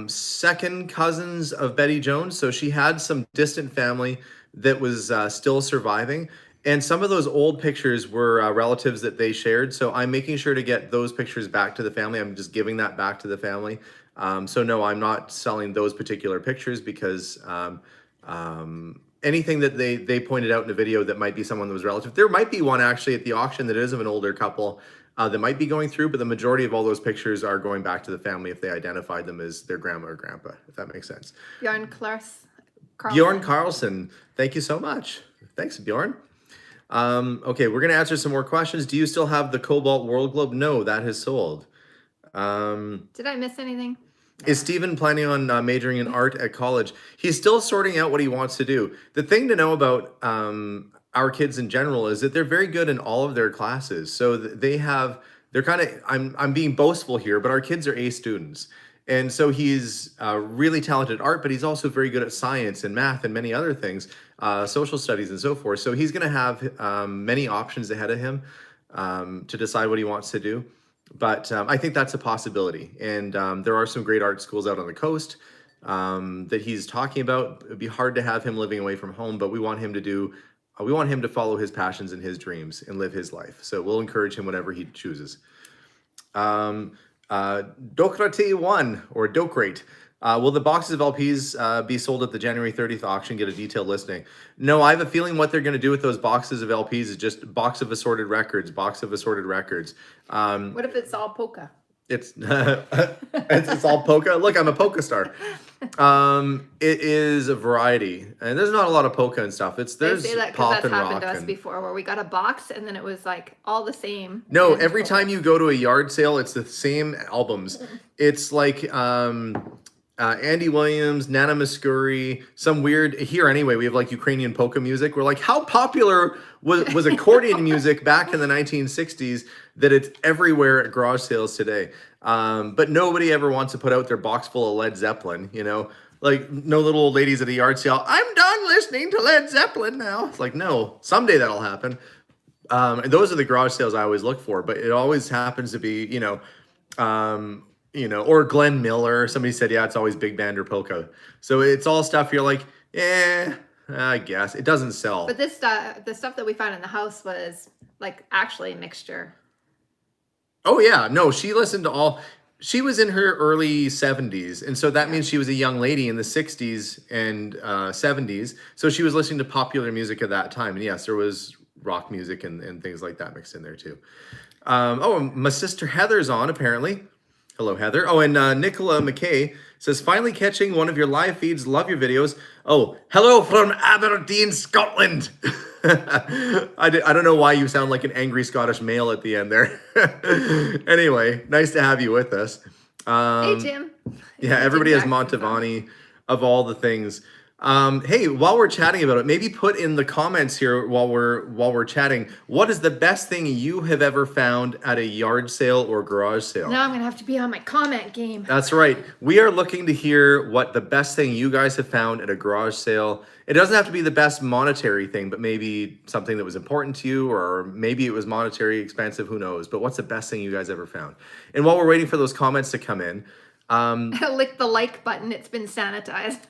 A: second cousins of Betty Jones. So she had some distant family that was still surviving. And some of those old pictures were relatives that they shared. So I'm making sure to get those pictures back to the family. I'm just giving that back to the family. So no, I'm not selling those particular pictures because anything that they pointed out in the video that might be someone that was relative. There might be one actually at the auction that is of an older couple that might be going through, but the majority of all those pictures are going back to the family if they identified them as their grandma or grandpa, if that makes sense.
B: Bjorn Carlson.
A: Bjorn Carlson, thank you so much. Thanks, Bjorn. Okay, we're gonna answer some more questions. Do you still have the Cobalt World Globe? No, that has sold.
B: Did I miss anything?
A: Is Stephen planning on majoring in art at college? He's still sorting out what he wants to do. The thing to know about our kids in general is that they're very good in all of their classes. So they're kind of, I'm being boastful here, but our kids are A students. And so he's really talented at art, but he's also very good at science and math and many other things, social studies and so forth. So he's going to have many options ahead of him to decide what he wants to do. But I think that's a possibility. And there are some great art schools out on the coast that he's talking about. It'd be hard to have him living away from home, but we want him to follow his passions and his dreams and live his life. So we'll encourage him whatever he chooses. Docrate 1 or Docrate. Will the boxes of LPs be sold at the January 30th auction? Get a detailed listing. No, I have a feeling what they're going to do with those boxes of LPs is just box of assorted records.
B: What if it's all polka?
A: It's it's all polka. Look, I'm a polka star. It is a variety, and there's not a lot of polka and stuff. There's
B: I say that 'cause
A: pop
B: that's
A: and
B: happened
A: rock.
B: to us before, where we got a box and then it was like all the same.
A: No,
B: And
A: every
B: polka.
A: time you go to a yard sale, it's the same albums. It's like Andy Williams, Nana Muscuri, some weird here anyway. We have like Ukrainian polka music. We're like, how popular was accordion music back in the 1960s that it's everywhere at garage sales today? But nobody ever wants to put out their box full of Led Zeppelin, you know? Like no little old ladies at a yard sale. I'm done listening to Led Zeppelin now. It's like, no, someday that'll happen. And those are the garage sales I always look for, but it always happens to be, or Glenn Miller. Somebody said, yeah, it's always big band or polka. So it's all stuff you're like, I guess it doesn't sell.
B: But this stuff, the stuff that we found in the house was like actually a mixture.
A: Oh yeah, no, she listened to all. She was in her early 70s, and so that means she was a young lady in the 60s and 70s. So she was listening to popular music at that time, and yes, there was rock music and things like that mixed in there too. My sister Heather's on apparently. Hello, Heather. Oh, and Nicola McKay says, finally catching one of your live feeds. Love your videos. Oh, hello from Aberdeen, Scotland. I don't know why you sound like an angry Scottish male at the end there. Anyway, nice to have you with us.
B: Hey, Jim.
A: Yeah, everybody has
B: Jim Jackson's on.
A: Montavani of all the things. Hey, while we're chatting about it, maybe put in the comments here while we're chatting, what is the best thing you have ever found at a yard sale or garage sale?
B: Now I'm going to have to be on my comment game.
A: That's right. We are looking to hear what the best thing you guys have found at a garage sale. It doesn't have to be the best monetary thing, but maybe something that was important to you, or maybe it was monetary expensive, who knows? But what's the best thing you guys ever found? And while we're waiting for those comments to come in,
B: Lick the like button. It's been sanitized.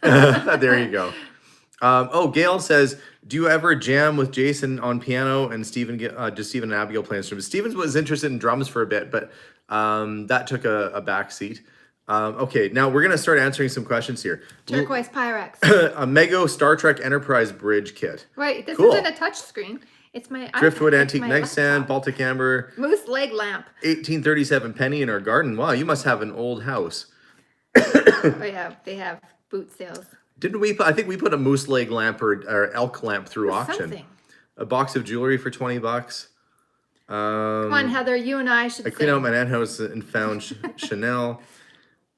A: there you go. Gail says, do you ever jam with Jason on piano and Stephen and Abigail play instruments? Stephen was interested in drums for a bit, but that took a back seat. Okay, now we're going to start answering some questions here.
B: Turquoise Pyrex.
A: A Mego Star Trek Enterprise bridge kit.
B: Right. This
A: Cool.
B: isn't a touch screen. It's my
A: Driftwood
B: iPad.
A: Antique
B: It's my
A: Nightstand,
B: laptop.
A: Baltic Amber,
B: Moose leg lamp.
A: 1837 penny in our garden. Wow, you must have an old house.
B: Oh yeah, they have boot sales.
A: Didn't we? I think we put a moose leg lamp or elk lamp through auction.
B: Something.
A: A box of jewelry for $20.
B: Come on, Heather. You and I should.
A: I cleaned out my aunt's house and found Chanel.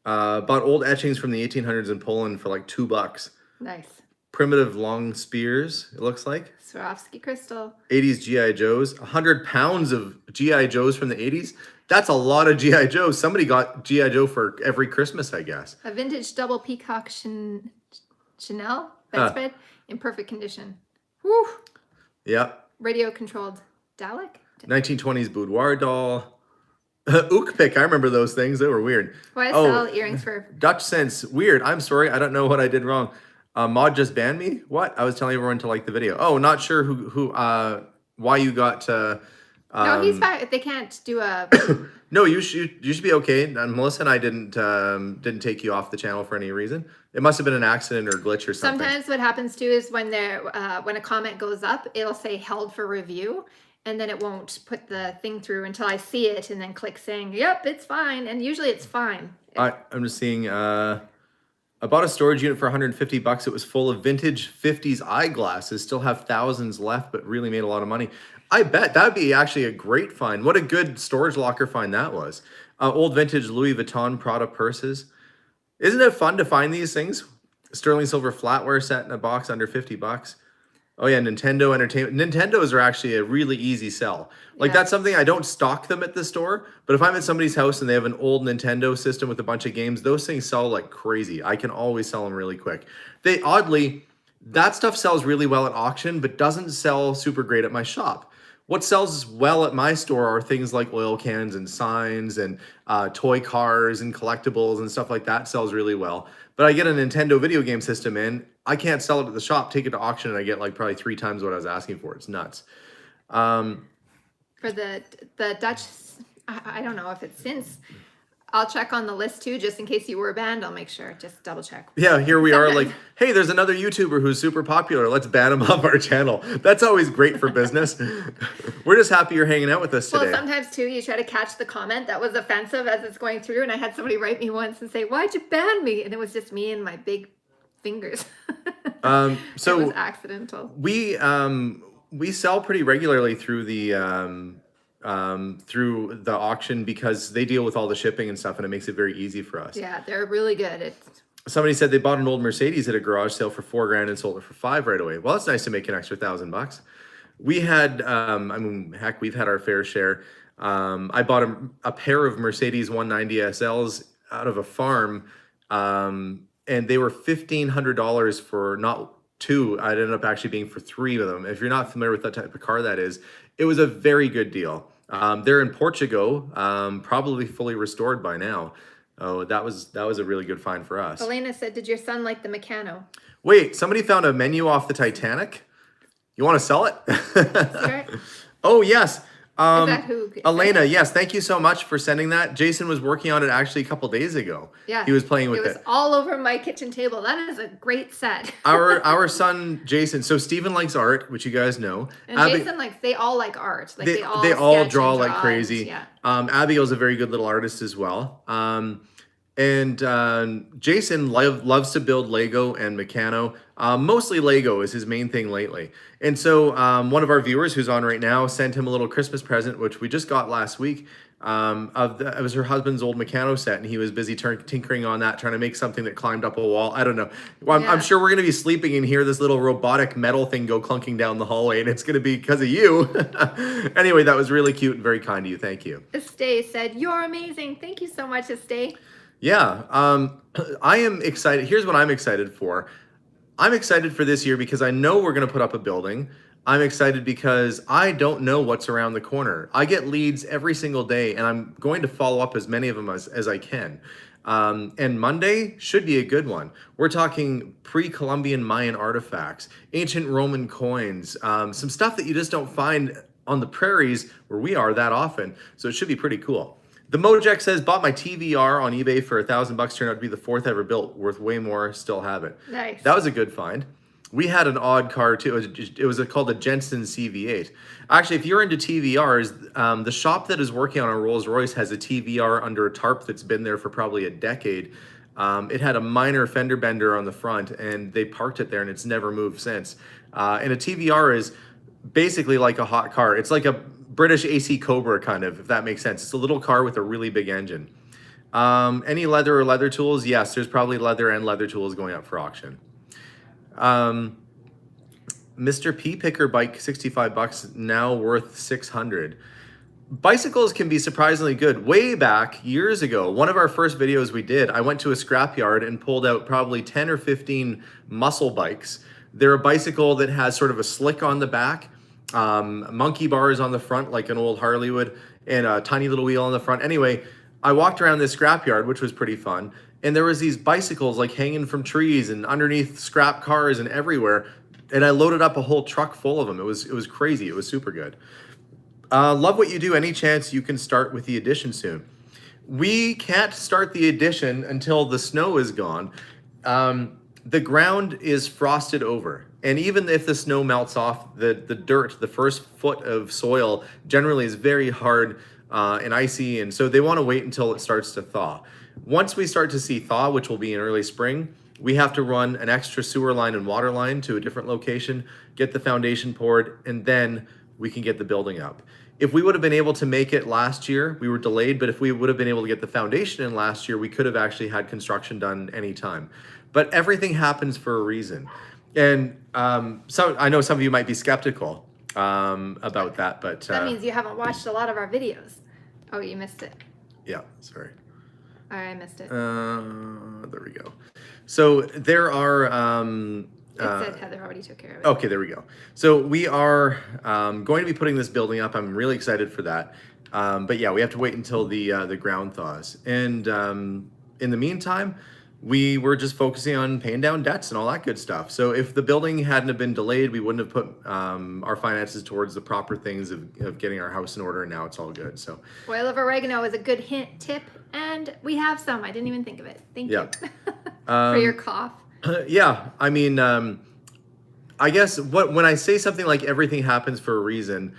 A: Bought old etchings from the 1800s in Poland for like $2.
B: Nice.
A: Primitive long spears, it looks like.
B: Swarovski crystal.
A: 80s G.I. Joes. 100 pounds of G.I. Joes from the 80s. That's a lot of G.I. Joes. Somebody got G.I. Joe for every Christmas, I guess.
B: A vintage double peacock Chanel bedspread in perfect condition. Woo!
A: Yep.
B: Radio controlled Dalek.
A: 1920s boudoir doll. Ook pick. I remember those things. They were weird.
B: YSL earrings for.
A: Dutch sense. Weird. I'm sorry. I don't know what I did wrong. Maud just banned me. What? I was telling everyone to like the video. Oh, not sure why you got.
B: No, he's fine. They can't do a.
A: No, you should be okay. Melissa and I didn't take you off the channel for any reason. It must have been an accident or glitch or something.
B: Sometimes what happens too is when when a comment goes up, it'll say held for review, and then it won't put the thing through until I see it and then click saying, "Yep, it's fine." And usually it's fine.
A: I'm just seeing. I bought a storage unit for $150. It was full of vintage 50s eyeglasses. Still have thousands left, but really made a lot of money. I bet that would be actually a great find. What a good storage locker find that was. Old vintage Louis Vuitton Prada purses. Isn't it fun to find these things? Sterling silver flatware set in a box under $50. Oh yeah, Nintendo Entertainment. Nintendos are actually a really easy sell. Like
B: Yeah.
A: that's something I don't stock them at the store, but if I'm at somebody's house and they have an old Nintendo system with a bunch of games, those things sell like crazy. I can always sell them really quick. They oddly, that stuff sells really well at auction, but doesn't sell super great at my shop. What sells well at my store are things like oil cans and signs and toy cars and collectibles and stuff like that sells really well. But I get a Nintendo video game system in, I can't sell it at the shop, take it to auction, and I get like probably 3 times what I was asking for. It's nuts.
B: For the Dutch, I don't know if it's since. I'll check on the list too, just in case you were banned. I'll make sure, just double check.
A: Yeah, here we are like, hey, there's another YouTuber who's super popular. Let's ban him off our channel. That's always great for business. We're just happy you're hanging out with us today.
B: Well, sometimes too, you try to catch the comment that was offensive as it's going through. And I had somebody write me once and say, why'd you ban me? And it was just me and my big fingers. It was accidental.
A: We sell pretty regularly through the auction because they deal with all the shipping and stuff, and it makes it very easy for us.
B: Yeah, they're really good.
A: Somebody said they bought an old Mercedes at a garage sale for $4,000 and sold it for $5,000 right away. Well, it's nice to make an extra $1,000. We had, I mean, heck, we've had our fair share. I bought a pair of Mercedes 190 SLs out of a farm, and they were $1,500 for not two. I ended up actually being for 3 of them. If you're not familiar with that type of car that is, it was a very good deal. They're in Portugal, probably fully restored by now. Oh, that was a really good find for us.
B: Elena said, did your son like the Meccano?
A: Wait, somebody found a menu off the Titanic? You want to sell it?
B: Right?
A: Oh, yes.
B: Is that who?
A: Elena, yes, thank you so much for sending that. Jason was working on it actually a couple days ago.
B: Yeah.
A: He was playing with
B: it. It was all over my kitchen table. That is a great set.
A: Our son, Jason, so Stephen likes art, which you guys know.
B: And Jason likes, they all like art. Like they all
A: draw
B: sketch and
A: like crazy.
B: Yeah.
A: Abigail's a very good little artist as well. And Jason loves to build Lego and Meccano. Mostly Lego is his main thing lately. And so one of our viewers who's on right now sent him a little Christmas present, which we just got last week. It was her husband's old Meccano set, and he was busy tinkering on that, trying to make something that climbed up a wall. I don't know. Well, I'm sure we're going to be sleeping and hear this little robotic metal thing go clunking down the hallway, and it's going to be because of you. Anyway, that was really cute and very kind of you. Thank you.
B: Estee said, you're amazing. Thank you so much, Estee.
A: Yeah, I am excited. Here's what I'm excited for. I'm excited for this year because I know we're going to put up a building. I'm excited because I don't know what's around the corner. I get leads every single day, and I'm going to follow up as many of them as I can. And Monday should be a good one. We're talking pre-Columbian Mayan artifacts, ancient Roman coins, some stuff that you just don't find on the prairies where we are that often. So it should be pretty cool. The Mojek says, bought my TVR on eBay for $1,000, turned out to be the 4th ever built, worth way more, still have it.
B: Nice.
A: That was a good find. We had an odd car too. It was called a Jensen CV8. Actually, if you're into TVRs, the shop that is working on a Rolls Royce has a TVR under a tarp that's been there for probably a decade. It had a minor fender bender on the front, and they parked it there, and it's never moved since. And a TVR is basically like a hot car. It's like a British AC Cobra kind of, if that makes sense. It's a little car with a really big engine. Any leather or leather tools? Yes, there's probably leather and leather tools going up for auction. Mr. P Picker bike, $65, now worth $600. Bicycles can be surprisingly good. Way back years ago, one of our first videos we did, I went to a scrapyard and pulled out probably 10 or 15 muscle bikes. They're a bicycle that has sort of a slick on the back, monkey bars on the front like an old Harley would, and a tiny little wheel on the front. Anyway, I walked around this scrapyard, which was pretty fun, and there was these bicycles like hanging from trees and underneath scrap cars and everywhere, and I loaded up a whole truck full of them. It was crazy. It was super good. Love what you do. Any chance you can start with the addition soon? We can't start the addition until the snow is gone. The ground is frosted over, and even if the snow melts off, the dirt, the first foot of soil generally is very hard and icy, and so they want to wait until it starts to thaw. Once we start to see thaw, which will be in early spring, we have to run an extra sewer line and water line to a different location, get the foundation poured, and then we can get the building up. If we would have been able to make it last year, we were delayed, but if we would have been able to get the foundation in last year, we could have actually had construction done anytime. But everything happens for a reason. And so I know some of you might be skeptical about that, but
B: That means you haven't watched a lot of our videos. Oh, you missed it.
A: yeah, sorry.
B: I missed it.
A: There we go. So there are.
B: It said Heather already took care of it.
A: Okay, there we go. So we are going to be putting this building up. I'm really excited for that. But yeah, we have to wait until the ground thaws. And in the meantime, we were just focusing on paying down debts and all that good stuff. So if the building hadn't have been delayed, we wouldn't have put our finances towards the proper things of getting our house in order. And now it's all good. So
B: Oil of oregano is a good tip, and we have some. I didn't even think of it. Thank
A: Yeah.
B: you for your cough.
A: yeah, I mean, I guess when I say something like everything happens for a reason,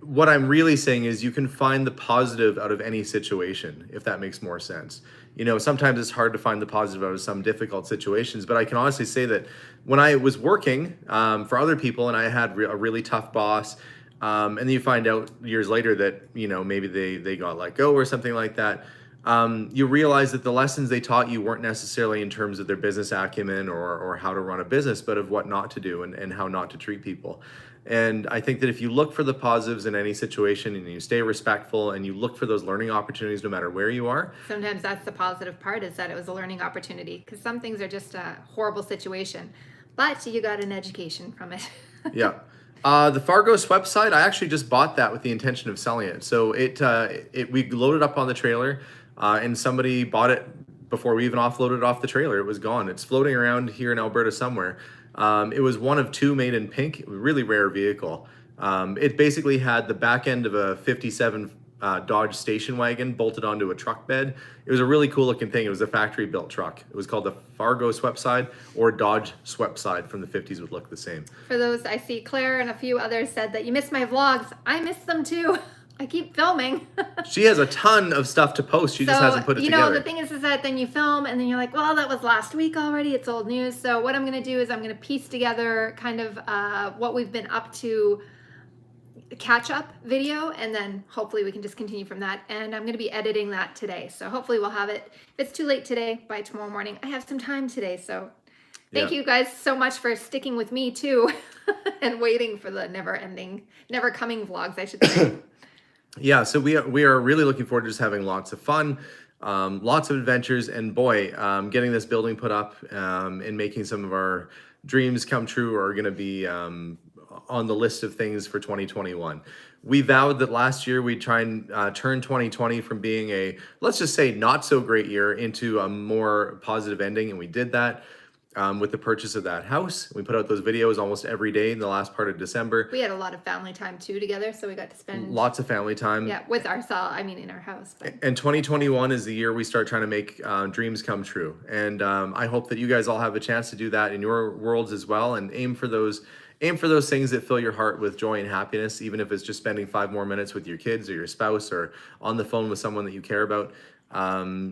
A: what I'm really saying is you can find the positive out of any situation, if that makes more sense. You know, sometimes it's hard to find the positive out of some difficult situations, but I can honestly say that when I was working for other people and I had a really tough boss, and then you find out years later that, you know, maybe they got let go or something like that, you realize that the lessons they taught you weren't necessarily in terms of their business acumen or how to run a business, but of what not to do and how not to treat people. And I think that if you look for the positives in any situation and you stay respectful and you look for those learning opportunities no matter where you are.
B: Sometimes that's the positive part, is that it was a learning opportunity, because some things are just a horrible situation, but you got an education from it.
A: Yeah. The Fargo's website, I actually just bought that with the intention of selling it. So we loaded up on the trailer and somebody bought it before we even offloaded it off the trailer. It was gone. It's floating around here in Alberta somewhere. It was one of two made in pink, really rare vehicle. It basically had the back end of a 57 Dodge station wagon bolted onto a truck bed. It was a really cool looking thing. It was a factory built truck. It was called the Fargo Swept Side, or Dodge Swept Side from the 50s would look the same.
B: For those, I see Claire and a few others said that you missed my vlogs. I missed them too. I keep filming.
A: She has a ton of stuff to post. She just hasn't put it together.
B: You know, the thing is that then you film and then you're like, well, that was last week already. It's old news. So what I'm going to do is I'm going to piece together kind of what we've been up to, catch up video, and then hopefully we can just continue from that. And I'm going to be editing that today. So hopefully we'll have it. If it's too late today, by tomorrow morning. I have some time today. So thank you guys so much for sticking with me too and waiting for the never coming vlogs, I should say.
A: Yeah, so we are really looking forward to just having lots of fun, lots of adventures, and boy, getting this building put up and making some of our dreams come true are going to be on the list of things for 2021. We vowed that last year we'd try and turn 2020 from being a, let's just say, not so great year into a more positive ending, and we did that. With the purchase of that house. We put out those videos almost every day in the last part of December.
B: We had a lot of family time too together, so we got to spend
A: lots of family time.
B: Yeah, with ourselves, I mean in our house. But.
A: And 2021 is the year we start trying to make dreams come true. And I hope that you guys all have a chance to do that in your worlds as well, and aim for those things that fill your heart with joy and happiness, even if it's just spending 5 more minutes with your kids or your spouse or on the phone with someone that you care about.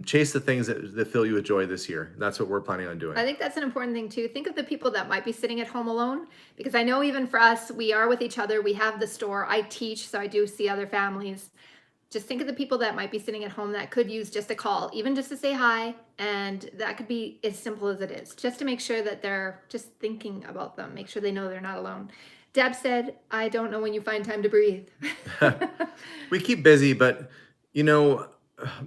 A: Chase the things that fill you with joy this year. That's what we're planning on doing.
B: I think that's an important thing too. Think of the people that might be sitting at home alone, because I know even for us, we are with each other. We have the store. I teach, so I do see other families. Just think of the people that might be sitting at home that could use just a call, even just to say hi. And that could be as simple as it is, just to make sure that they're just thinking about them. Make sure they know they're not alone. Deb said, I don't know when you find time to breathe.
A: We keep busy, but you know,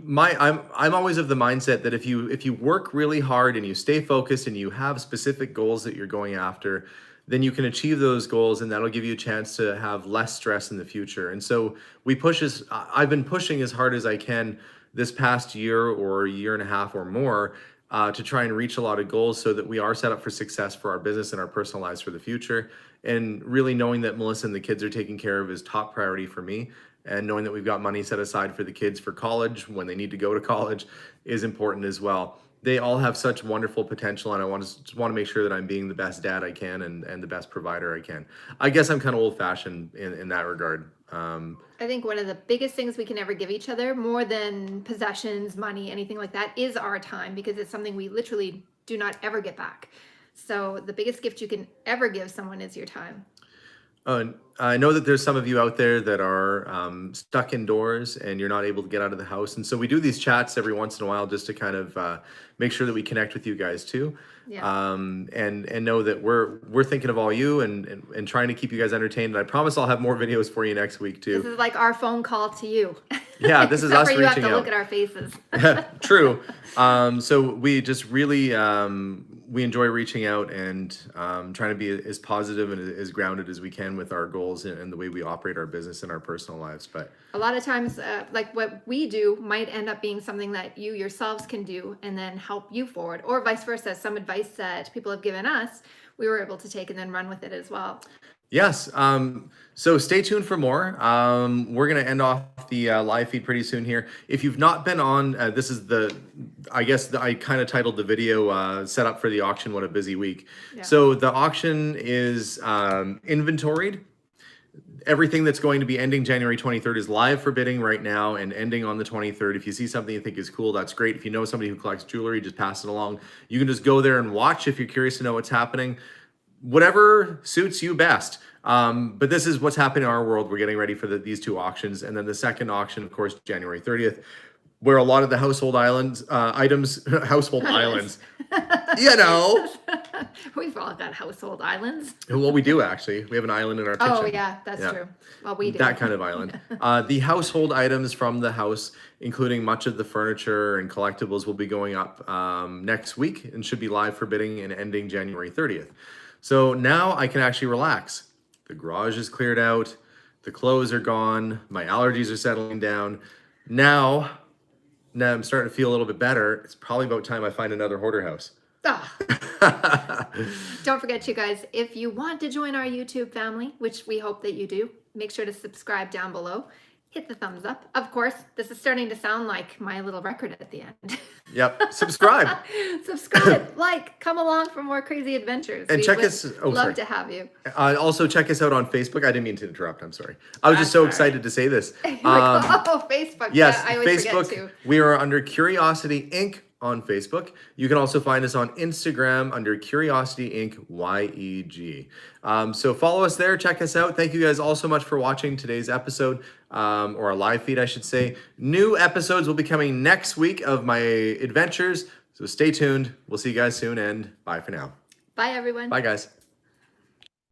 A: I'm always of the mindset that if you work really hard and you stay focused and you have specific goals that you're going after, then you can achieve those goals, and that'll give you a chance to have less stress in the future. And so I've been pushing as hard as I can this past year or year and a half or more to try and reach a lot of goals so that we are set up for success for our business and our personal lives for the future. And really knowing that Melissa and the kids are taken care of is top priority for me. And knowing that we've got money set aside for the kids for college when they need to go to college is important as well. They all have such wonderful potential, and I just want to make sure that I'm being the best dad I can and the best provider I can. I guess I'm kind of old-fashioned in that regard.
B: I think one of the biggest things we can ever give each other, more than possessions, money, anything like that, is our time, because it's something we literally do not ever get back. So the biggest gift you can ever give someone is your time.
A: And I know that there's some of you out there that are stuck indoors and you're not able to get out of the house. And so we do these chats every once in a while just to kind of make sure that we connect with you guys too.
B: Yeah.
A: And know that we're thinking of all you and trying to keep you guys entertained. And I promise I'll have more videos for you next week too.
B: This is like our phone call to you.
A: Yeah, this is
B: Except
A: us
B: for you have
A: reaching
B: to
A: out.
B: look at our faces.
A: True. So we just really we enjoy reaching out and trying to be as positive and as grounded as we can with our goals and the way we operate our business and our personal lives. But
B: A lot of times, like what we do might end up being something that you yourselves can do and then help you forward, or vice versa. Some advice that people have given us, we were able to take and then run with it as well.
A: yes, so stay tuned for more. We're going to end off the live feed pretty soon here. If you've not been on, this is I kind of titled the video set up for the auction, What a Busy Week.
B: Yeah.
A: So the auction is inventoried. Everything that's going to be ending January 23rd is live for bidding right now and ending on the 23rd. If you see something you think is cool, that's great. If you know somebody who collects jewelry, just pass it along. You can just go there and watch if you're curious to know what's happening. Whatever suits you best. But this is what's happening in our world. We're getting ready for these two auctions. And then the second auction, of course, January 30th, where a lot of the household items, household islands, you know.
B: We've all got household islands.
A: Well, we do actually. We have an island in our kitchen.
B: Oh yeah, that's true. Well, we do.
A: That kind of island. The household items from the house, including much of the furniture and collectibles, will be going up next week and should be live for bidding and ending January 30th. So now I can actually relax. The garage is cleared out. The clothes are gone. My allergies are settling down. Now I'm starting to feel a little bit better. It's probably about time I find another hoarder house.
B: Ah. Don't forget, you guys, if you want to join our YouTube family, which we hope that you do, make sure to subscribe down below. Hit the thumbs up. Of course, this is starting to sound like my little record at the end.
A: Yep. Subscribe.
B: Subscribe, like, come along for more crazy adventures.
A: And
B: We
A: check
B: would
A: us. Oh,
B: love
A: sorry.
B: to have you.
A: Also, check us out on Facebook. I didn't mean to interrupt. I'm sorry. I was just so
B: That's all right.
A: excited to say this.
B: You're like, oh, Facebook.
A: Yes,
B: Yeah, I always
A: Facebook.
B: forget to.
A: We are under Curiosity Inc. on Facebook. You can also find us on Instagram under Curiosity Inc. YEG. So follow us there. Check us out. Thank you guys all so much for watching today's episode, or a live feed, I should say. New episodes will be coming next week of my adventures. So stay tuned. We'll see you guys soon, and bye for now.
B: Bye, everyone.
A: Bye, guys.